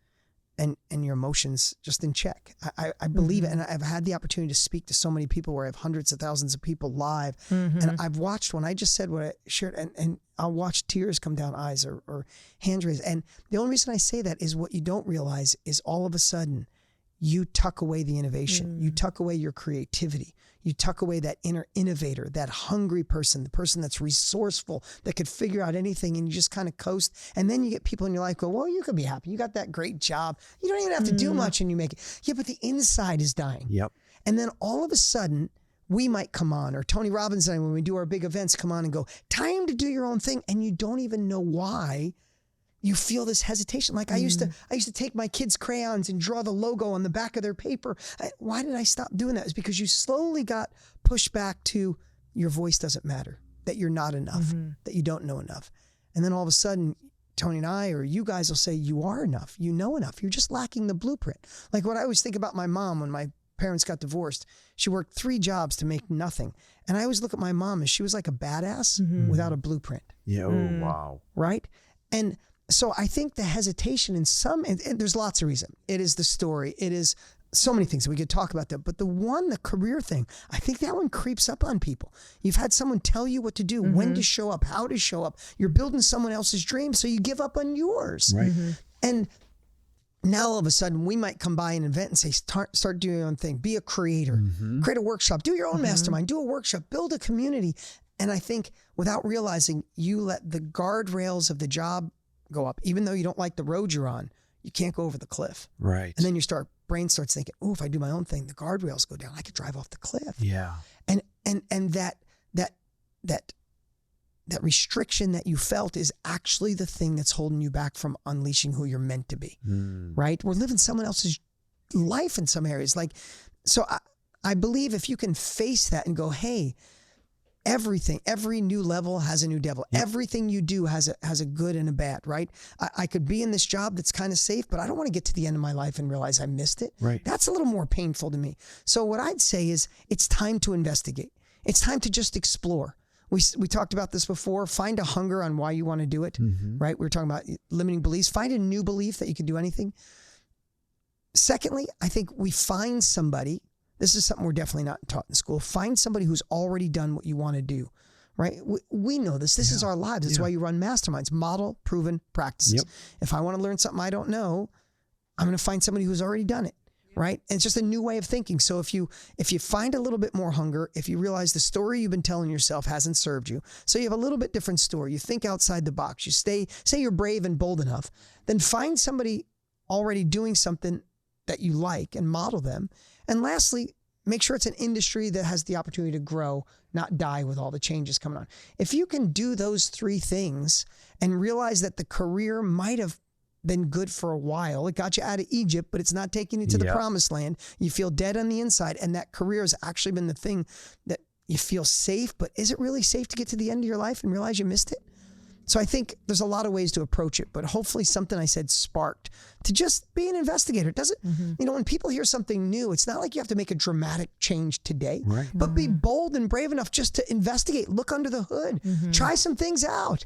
and your emotions just in check. I believe it. And I've had the opportunity to speak to so many people where I have hundreds of thousands of people live. And I've watched when I just said what I shared and I'll watch tears come down eyes or hands raised. And the only reason I say that is what you don't realize is all of a sudden you tuck away the innovation. You tuck away your creativity. You tuck away that inner innovator, that hungry person, the person that's resourceful, that could figure out anything, and you just kind of coast. And then you get people in your life go, well, you could be happy. You got that great job. You don't even have to do much and you make it. Yeah, but the inside is dying. Yep. And then all of a sudden, we might come on, or Tony Robbins and I, when we do our big events, come on and go, time to do your own thing. And you don't even know why you feel this hesitation. Like I used to take my kids' crayons and draw the logo on the back of their paper. Why did I stop doing that? It's because you slowly got pushed back to your voice doesn't matter, that you're not enough, that you don't know enough. And then all of a sudden, Tony and I, or you guys will say, you are enough, you know enough. You're just lacking the blueprint. Like what I always think about my mom when my parents got divorced, she worked 3 jobs to make nothing. And I always look at my mom as she was like a badass without a blueprint. Yeah. Oh, wow. Right? And so I think the hesitation in some, and there's lots of reasons. It is the story. It is so many things that we could talk about that. But the career thing, I think that one creeps up on people. You've had someone tell you what to do, when to show up, how to show up. You're building someone else's dream, so you give up on yours. Right. And now all of a sudden we might come by an event and say, start doing your own thing. Be a creator, create a workshop, do your own mastermind, do a workshop, build a community. And I think without realizing, you let the guardrails of the job go up. Even though you don't like the road you're on, you can't go over the cliff. Right. And then brain starts thinking, oh, if I do my own thing, the guardrails go down. I could drive off the cliff. Yeah. And that restriction that you felt is actually the thing that's holding you back from unleashing who you're meant to be, right? We're living someone else's life in some areas. So I believe if you can face that and go, hey, every new level has a new devil. Yep. Everything you do has a good and a bad, right? I could be in this job that's kind of safe, but I don't want to get to the end of my life and realize I missed it. Right. That's a little more painful to me. So what I'd say is it's time to investigate. It's time to just explore. We talked about this before. Find a hunger on why you want to do it, right? We were talking about limiting beliefs. Find a new belief that you can do anything. Secondly, I think we find somebody, this is something we're definitely not taught in school, find somebody who's already done what you want to do, right? We know this. This is our lives. That's why you run masterminds, model, proven practices. Yep. If I want to learn something I don't know, I'm going to find somebody who's already done it. Right? And it's just a new way of thinking. So if you find a little bit more hunger, if you realize the story you've been telling yourself hasn't served you, so you have a little bit different story, you think outside the box, you say you're brave and bold enough, then find somebody already doing something that you like and model them. And lastly, make sure it's an industry that has the opportunity to grow, not die with all the changes coming on. If you can do those three things and realize that the career might have been good for a while. It got you out of Egypt, but it's not taking you to the promised land. You feel dead on the inside, and that career has actually been the thing that you feel safe, but is it really safe to get to the end of your life and realize you missed it? So I think there's a lot of ways to approach it, but hopefully something I said sparked to just be an investigator. It doesn't, when people hear something new, it's not like you have to make a dramatic change today, but be bold and brave enough just to investigate, look under the hood, try some things out,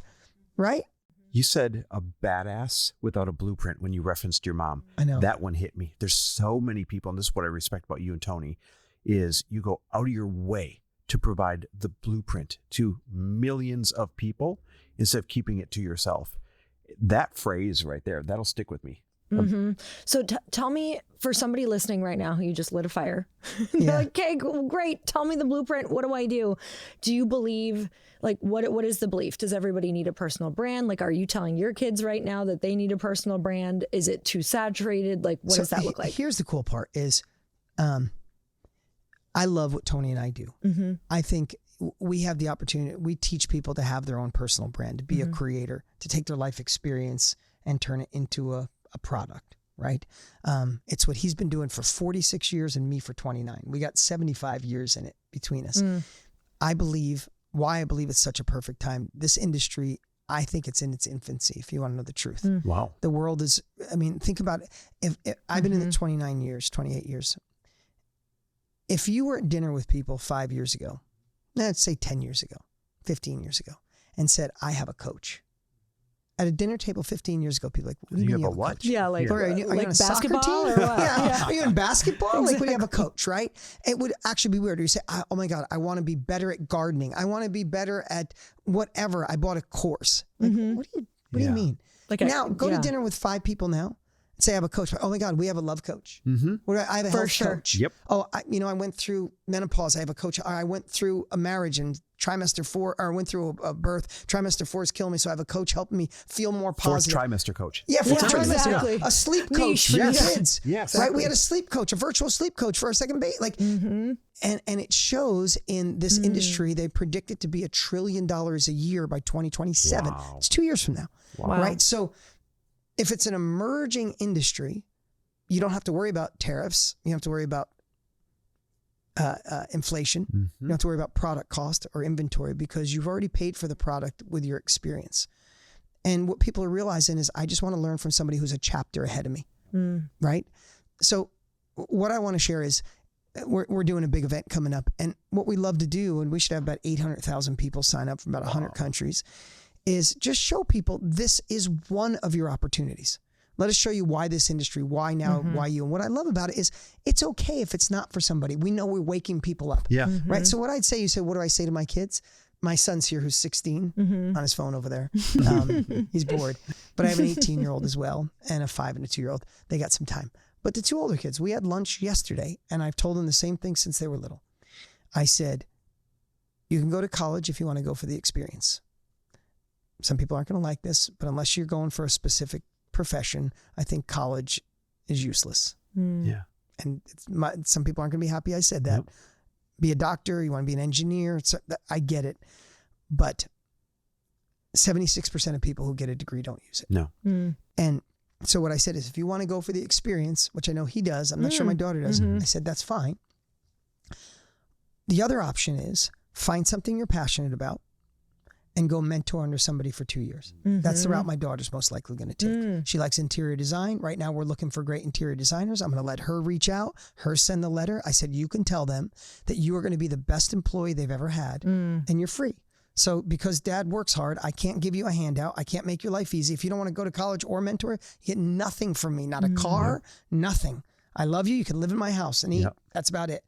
right? You said a badass without a blueprint when you referenced your mom. I know. That one hit me. There's so many people, and this is what I respect about you and Tony, is you go out of your way to provide the blueprint to millions of people instead of keeping it to yourself. That phrase right there, that'll stick with me. So tell me, for somebody listening right now who you just lit a fire, they're like, okay, great. Tell me the blueprint. What do I do? Do you believe, what is the belief? Does everybody need a personal brand? Are you telling your kids right now that they need a personal brand? Is it too saturated? What does that look like? Here's the cool part is, I love what Tony and I do. I think we have the opportunity, we teach people to have their own personal brand, to be a creator, to take their life experience and turn it into a product, right? It's what he's been doing for 46 years and me for 29. We got 75 years in it between us. I believe it's such a perfect time. This industry, I think it's in its infancy, if you want to know the truth. Wow. The world is, think about it. If I've been in it 28 years. If you were at dinner with people 5 years ago, let's say 10 years ago, 15 years ago, and said, I have a coach. At a dinner table 15 years ago, people were like, what do you mean you have a what? Coach? Yeah, are you on a basketball soccer team? or what? Yeah. Are you in basketball? Exactly. When you have a coach, right? It would actually be weird. You say, oh my God, I want to be better at gardening. I want to be better at whatever. I bought a course. What do you mean? Now, go to dinner with 5 people now. Say I have a coach. Oh my God, we have a love coach. I have a health coach. Yep. Oh, I went through menopause. I have a coach. I went through a marriage and trimester 4, or I went through a birth. Trimester 4 is killing me, so I have a coach helping me feel more positive. 4th trimester coach. Yeah, 4th trimester. Exactly. A sleep coach for your kids. Yes. Right. We had a sleep coach, a virtual sleep coach for our second baby. And it shows in this industry, they predict it to be $1 trillion a year by 2027. Wow. It's 2 years from now. Wow. Right. So if it's an emerging industry, you don't have to worry about tariffs. You don't have to worry about inflation. You don't have to worry about product cost or inventory because you've already paid for the product with your experience. And what people are realizing is I just want to learn from somebody who's a chapter ahead of me. Right? So what I want to share is we're doing a big event coming up. And what we love to do, and we should have about 800,000 people sign up from about 100 countries, is just show people this is one of your opportunities. Let us show you why this industry, why now, why you. And what I love about it is it's okay if it's not for somebody. We know we're waking people up. Yeah. Right. So what I'd say, you said, what do I say to my kids? my son's here who's 16 on his phone over there. He's bored. But I have an 18-year-old as well and a 5 and a 2-year-old. They got some time. But the 2 older kids, we had lunch yesterday, and I've told them the same thing since they were little. I said, you can go to college if you want to go for the experience. Some people aren't going to like this, but unless you're going for a specific profession, I think college is useless. Yeah. And some people aren't going to be happy I said that. Yep. Be a doctor, you want to be an engineer, I get it. But 76% of people who get a degree don't use it. No. And so what I said is, if you want to go for the experience, which I know he does, I'm not sure my daughter does, I said, that's fine. The other option is find something you're passionate about and go mentor under somebody for 2 years. That's the route my daughter's most likely going to take. She likes interior design. Right now we're looking for great interior designers. I'm going to let her reach out, her send the letter. I said, you can tell them that you are going to be the best employee they've ever had and you're free. So because dad works hard, I can't give you a handout. I can't make your life easy. If you don't want to go to college or mentor, you get nothing from me, not a car, nothing. I love you. You can live in my house and eat. That's about it.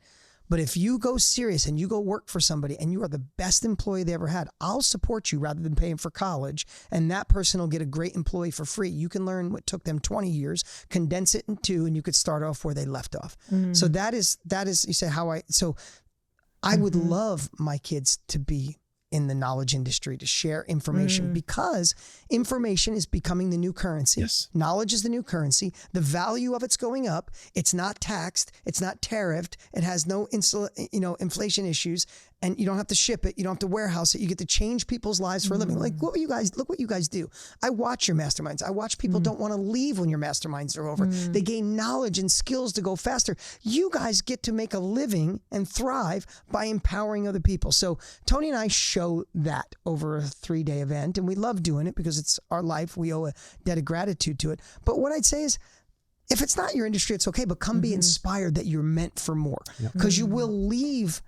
But if you go serious and you go work for somebody and you are the best employee they ever had, I'll support you rather than paying for college. And that person will get a great employee for free. You can learn what took them 20 years, condense it in 2, and you could start off where they left off. So that is, you say I would love my kids to be in the knowledge industry, to share information because information is becoming the new currency. Yes. Knowledge is the new currency. The value of it's going up. It's not taxed. It's not tariffed. It has no inflation issues, and you don't have to ship it. You don't have to warehouse it. You get to change people's lives for a living. Like look what you guys do. I watch your masterminds. I watch people don't want to leave when your masterminds are over. They gain knowledge and skills to go faster. You guys get to make a living and thrive by empowering other people. So Tony and I show that over a 3-day event, and we love doing it because it's our life. We owe a debt of gratitude to it. But what I'd say is, if it's not your industry, it's okay, but come be inspired that you're meant for more, because you will leave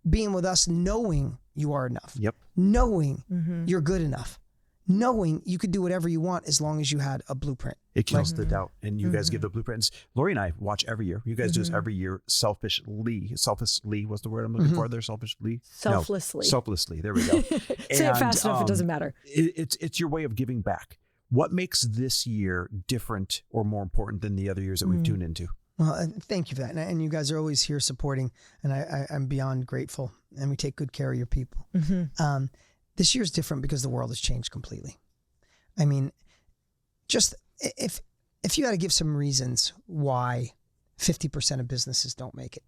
being with us knowing you are enough, knowing you're good enough, knowing you could do whatever you want as long as you had a blueprint. It kills the doubt. And you guys give the blueprints. Lori and I watch every year. You guys do this every year. Selfishly was the word I'm looking for there. Selfishly. Selflessly. There we go. Say it fast enough. It doesn't matter. It's your way of giving back. What makes this year different or more important than the other years that we've tuned into? Well, thank you for that. And you guys are always here supporting, and I'm beyond grateful, and we take good care of your people. This year's different because the world has changed completely. I mean, just if you had to give some reasons why 50% of businesses don't make it,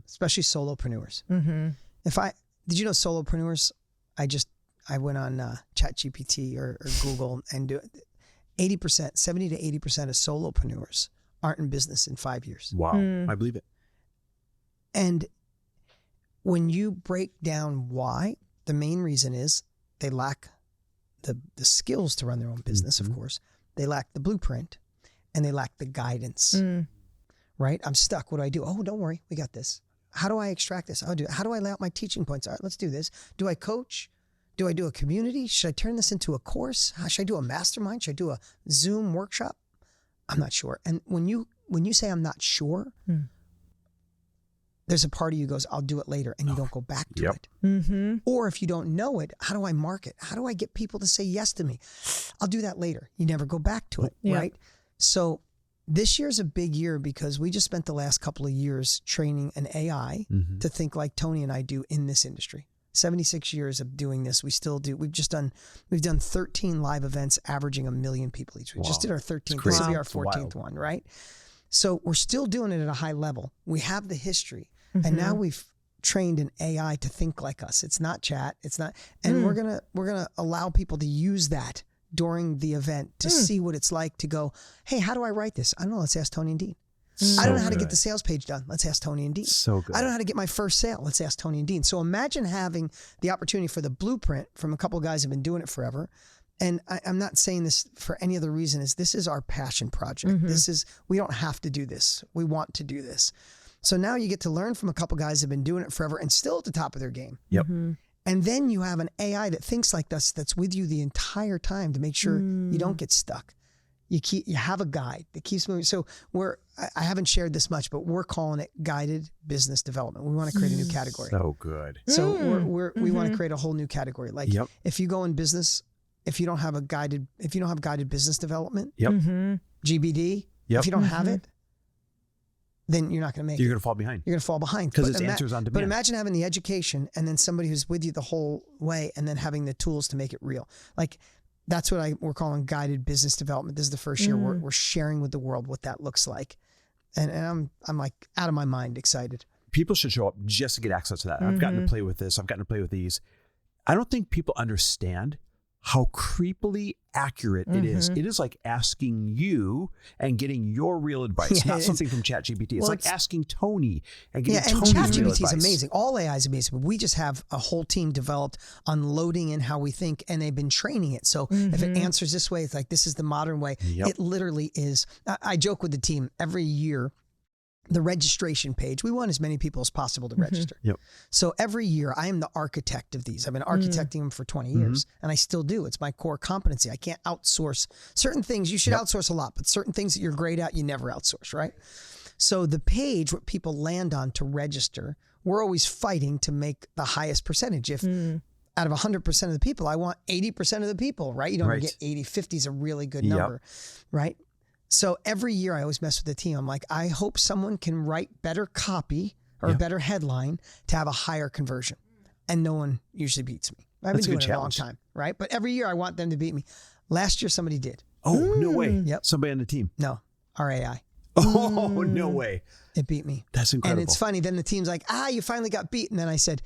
especially solopreneurs. Did you know solopreneurs? I went on ChatGPT or Google and 70 to 80% of solopreneurs aren't in business in 5 years. Wow. I believe it. And when you break down why, the main reason is they lack the skills to run their own business, of course. They lack the blueprint and they lack the guidance, right? I'm stuck. What do I do? Oh, don't worry. We got this. How do I extract this? How do I lay out my teaching points? All right, let's do this. Do I coach? Do I do a community? Should I turn this into a course? Should I do a mastermind? Should I do a Zoom workshop? I'm not sure. And when you say I'm not sure, there's a part of you goes, I'll do it later, and you don't go back to it. Or if you don't know it, how do I market? How do I get people to say yes to me? I'll do that later. You never go back to it, right? So this year's a big year because we just spent the last couple of years training an AI to think like Tony and I do in this industry. 76 years of doing this. We still do. We've done 13 live events averaging 1 million people each. We just did our 13th. This will be our 14th one, right? So we're still doing it at a high level. We have the history. And now we've trained an AI to think like us. It's not chat. It's not, and we're gonna allow people to use that during the event to see what it's like to go, hey, how do I write this? I don't know. Let's ask Tony and Dean. I don't know how to get the sales page done. Let's ask Tony and Dean. So good. I don't know how to get my first sale. Let's ask Tony and Dean. So imagine having the opportunity for the blueprint from a couple of guys who've been doing it forever. And I'm not saying this for any other reason. This is our passion project. We don't have to do this. We want to do this. So now you get to learn from a couple guys who've been doing it forever and still at the top of their game. And then you have an AI that thinks like this, that's with you the entire time to make sure you don't get stuck. you have a guide that keeps moving. So I haven't shared this much, but we're calling it guided business development. We want to create a new category. So good. So we want to create a whole new category. Like if you go in business, if you don't have guided business development, GBD, if you don't have it, then you're not going to make it. You're going to fall behind. You're going to fall behind. Because it's answers on demand. But imagine having the education and then somebody who's with you the whole way and then having the tools to make it real. Like that's what we're calling guided business development. This is the first year we're sharing with the world what that looks like. And I'm like out of my mind excited. People should show up just to get access to that. I've gotten to play with this. I've gotten to play with these. I don't think people understand how creepily accurate it is. It is like asking you and getting your real advice, not something from ChatGPT. It's like asking Tony and getting Tony's real advice. ChatGPT is amazing. All AI is amazing. But we just have a whole team developed on loading in how we think, and they've been training it. So if it answers this way, it's like, this is the modern way. It literally is. I joke with the team every year. The registration page, we want as many people as possible to register. So every year I am the architect of these. I've been architecting them for 20 years and I still do. It's my core competency. I can't outsource certain things. You should outsource a lot, but certain things that you're great at, you never outsource, right? So the page, what people land on to register, we're always fighting to make the highest percentage. If out of 100% of the people, I want 80% of the people, right? You don't get 80, 50 is a really good number, right? So every year I always mess with the team. I'm like, I hope someone can write better copy or a better headline to have a higher conversion. And no one usually beats me. I've been doing it a long time, right? But every year I want them to beat me. Last year somebody did. Oh, no way. Somebody on the team. No, our AI. Oh, no way. It beat me. That's incredible. And it's funny. Then the team's like, you finally got beat. And then I said,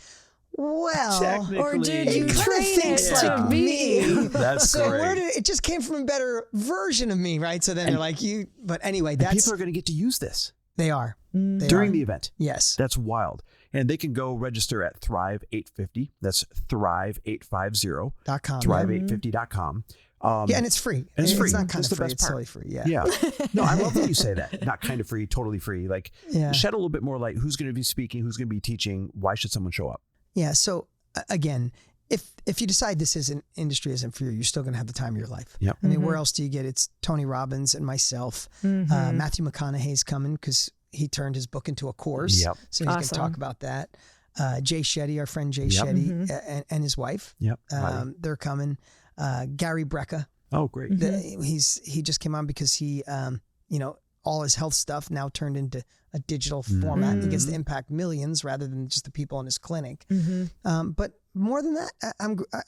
well, or did you train it like me? That's so great. it just came from a better version of me, right? So then they're like, but anyway, people are going to get to use this. They are. During the event. Yes. That's wild. And they can go register at Thrive 850. That's Thrive850.com. Thrive850.com. And it's free. And it's free. It's not kind That's of free. It's totally free. Yeah. No, I love that you say that. Not kind of free, totally free. Like shed a little bit more light. Who's going to be speaking? Who's going to be teaching? Why should someone show up? Yeah. So again, if you decide this industry isn't for you, you're still going to have the time of your life. I mean, where else do you get? It's Tony Robbins and myself. Matthew McConaughey's coming because he turned his book into a course. So he's going to talk about that. Jay Shetty, our friend Jay Shetty, and his wife. They're coming. Gary Brecka. Oh, great. He just came on because he, all his health stuff now turned into a digital format. He gets to impact millions rather than just the people in his clinic. But more than that,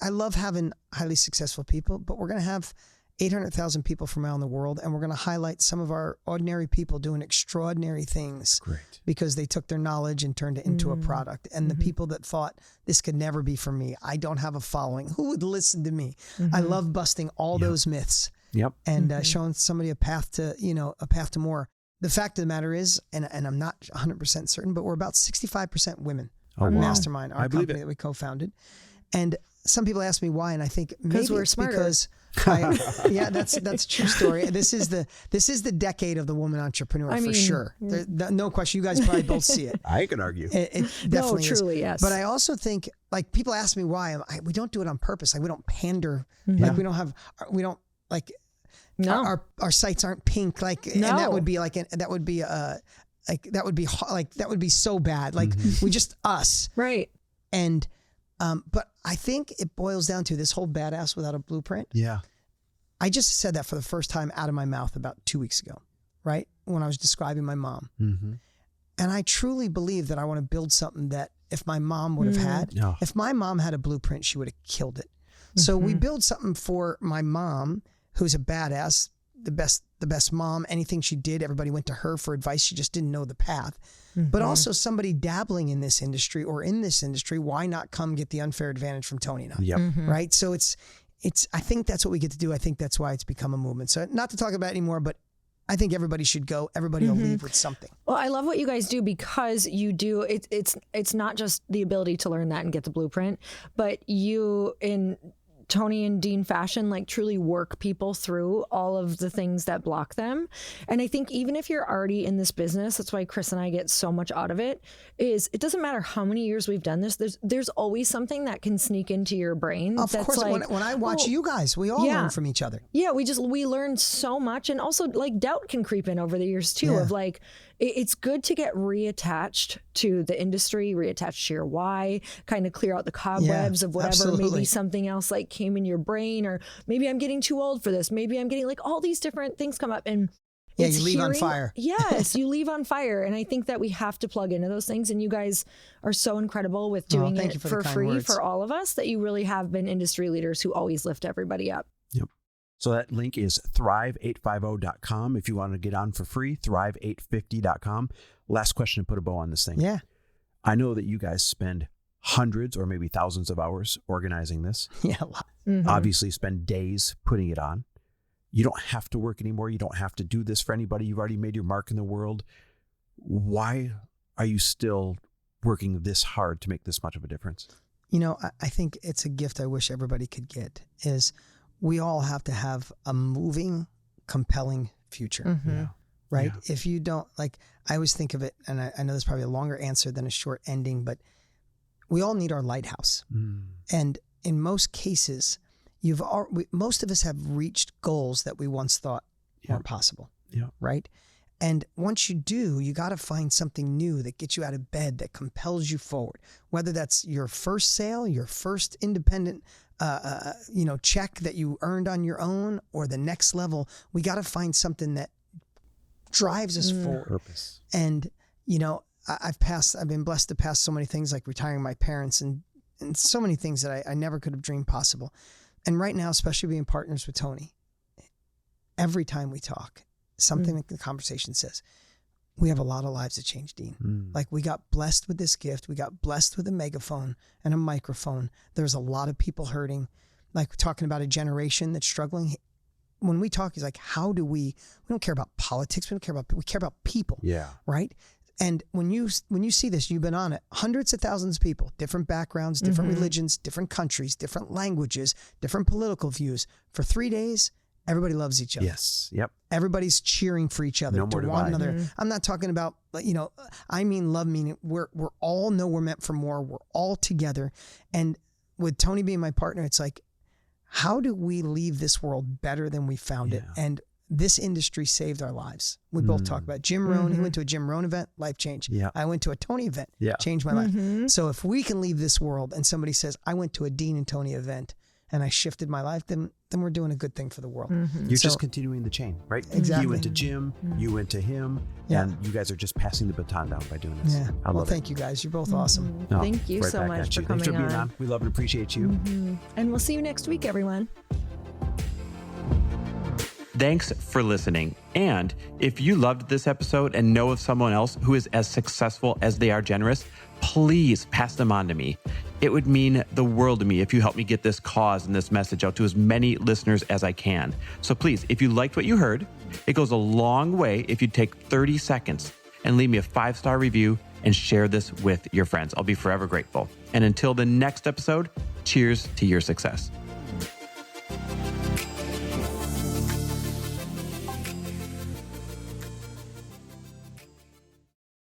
I love having highly successful people, but we're going to have 800,000 people from around the world, and we're going to highlight some of our ordinary people doing extraordinary things because they took their knowledge and turned it into a product. And the people that thought this could never be for me, I don't have a following, who would listen to me? I love busting all those myths and showing somebody a path to more. The fact of the matter is, and I'm not 100% certain, but we're about 65% women. Our mastermind, our company that we co-founded. And some people ask me why, and I think maybe we're it's smarter. because that's a true story. This is the decade of the woman entrepreneur for sure. No question. You guys probably both see it. I can argue. It definitely truly, is. yes. But I also think, like, people ask me why. We don't do it on purpose. Like, we don't pander. Like, we don't our sites aren't pink. Like, and that would be that would be so bad. Like, we just us. Right. And but I think it boils down to this whole badass without a blueprint. I just said that for the first time out of my mouth about 2 weeks ago, right? When I was describing my mom. And I truly believe that I want to build something that if my mom would have had, if my mom had a blueprint, she would have killed it. So we build something for my mom, who's a badass, the best mom. Anything she did, everybody went to her for advice. She just didn't know the path. But also somebody dabbling in this industry or in this industry, why not come get the unfair advantage from Tony and I? Right? So it's I think that's what we get to do. I think that's why it's become a movement. So not to talk about it anymore, but I think everybody should go. Everybody will leave with something. Well, I love what you guys do because you do. It's not just the ability to learn that and get the blueprint, but you Tony and Dean fashion, like truly work people through all of the things that block them. And I think even if you're already in this business, that's why Chris and I get so much out of it, is it doesn't matter how many years we've done this, there's always something that can sneak into your brain. Of that's course, like, when I watch you guys, we all learn from each other. Yeah, we learn so much. And also like doubt can creep in over the years too, of like, it's good to get reattached to the industry, reattached to your why, kind of clear out the cobwebs of whatever, maybe something else like came in your brain, or maybe I'm getting too old for this. Maybe I'm getting like all these different things come up, and you leave on fire. Yes, you leave on fire. And I think that we have to plug into those things. And you guys are so incredible with doing it for free for all of us, that you really have been industry leaders who always lift everybody up. Yep. So that link is thrive850.com. If you want to get on for free, thrive850.com. Last question to put a bow on this thing. Yeah. I know that you guys spend hundreds or maybe thousands of hours organizing this. Yeah, a lot. Obviously spend days putting it on. You don't have to work anymore. You don't have to do this for anybody. You've already made your mark in the world. Why are you still working this hard to make this much of a difference? You know, I think it's a gift I wish everybody could get, is we all have to have a moving, compelling future, right? Yeah. If you don't, like, I always think of it, and I know there's probably a longer answer than a short ending, but we all need our lighthouse. And in most cases, most of us have reached goals that we once thought weren't possible, right? And once you do, you got to find something new that gets you out of bed, that compels you forward. Whether that's your first sale, your first independent, check that you earned on your own, or the next level, we got to find something that drives us forward. Purpose. And I've been blessed to pass so many things, like retiring my parents and so many things that I never could have dreamed possible. And right now, especially being partners with Tony, every time we talk, something like the conversation says, we have a lot of lives to change, Dean. Like, we got blessed with this gift. We got blessed with a megaphone and a microphone. There's a lot of people hurting. Like, we're talking about a generation that's struggling. When we talk, he's like, we don't care about politics. We care about people. Yeah. Right. And when you see this, you've been on it, hundreds of thousands of people, different backgrounds, different religions, different countries, different languages, different political views. For 3 days, everybody loves each other. Yes. Yep. Everybody's cheering for each other, to one another. I'm not talking about, I mean love, meaning we're all know we're meant for more. We're all together. And with Tony being my partner, it's like, how do we leave this world better than we found it? And this industry saved our lives. We both talk about Jim Rohn. He went to a Jim Rohn event, life changed. Yeah. I went to a Tony event, changed my life. So if we can leave this world and somebody says, I went to a Dean and Tony event and I shifted my life, then we're doing a good thing for the world. You're just continuing the chain, right? Exactly. You went to Jim, you went to him, and you guys are just passing the baton down by doing this. Yeah. Well, thank you guys. You're both awesome. Thank you so much for coming on. Thanks for being on. We love and appreciate you. And we'll see you next week, everyone. Thanks for listening. And if you loved this episode and know of someone else who is as successful as they are generous, please pass them on to me. It would mean the world to me if you help me get this cause and this message out to as many listeners as I can. So please, if you liked what you heard, it goes a long way if you take 30 seconds and leave me a 5-star review and share this with your friends. I'll be forever grateful. And until the next episode, cheers to your success.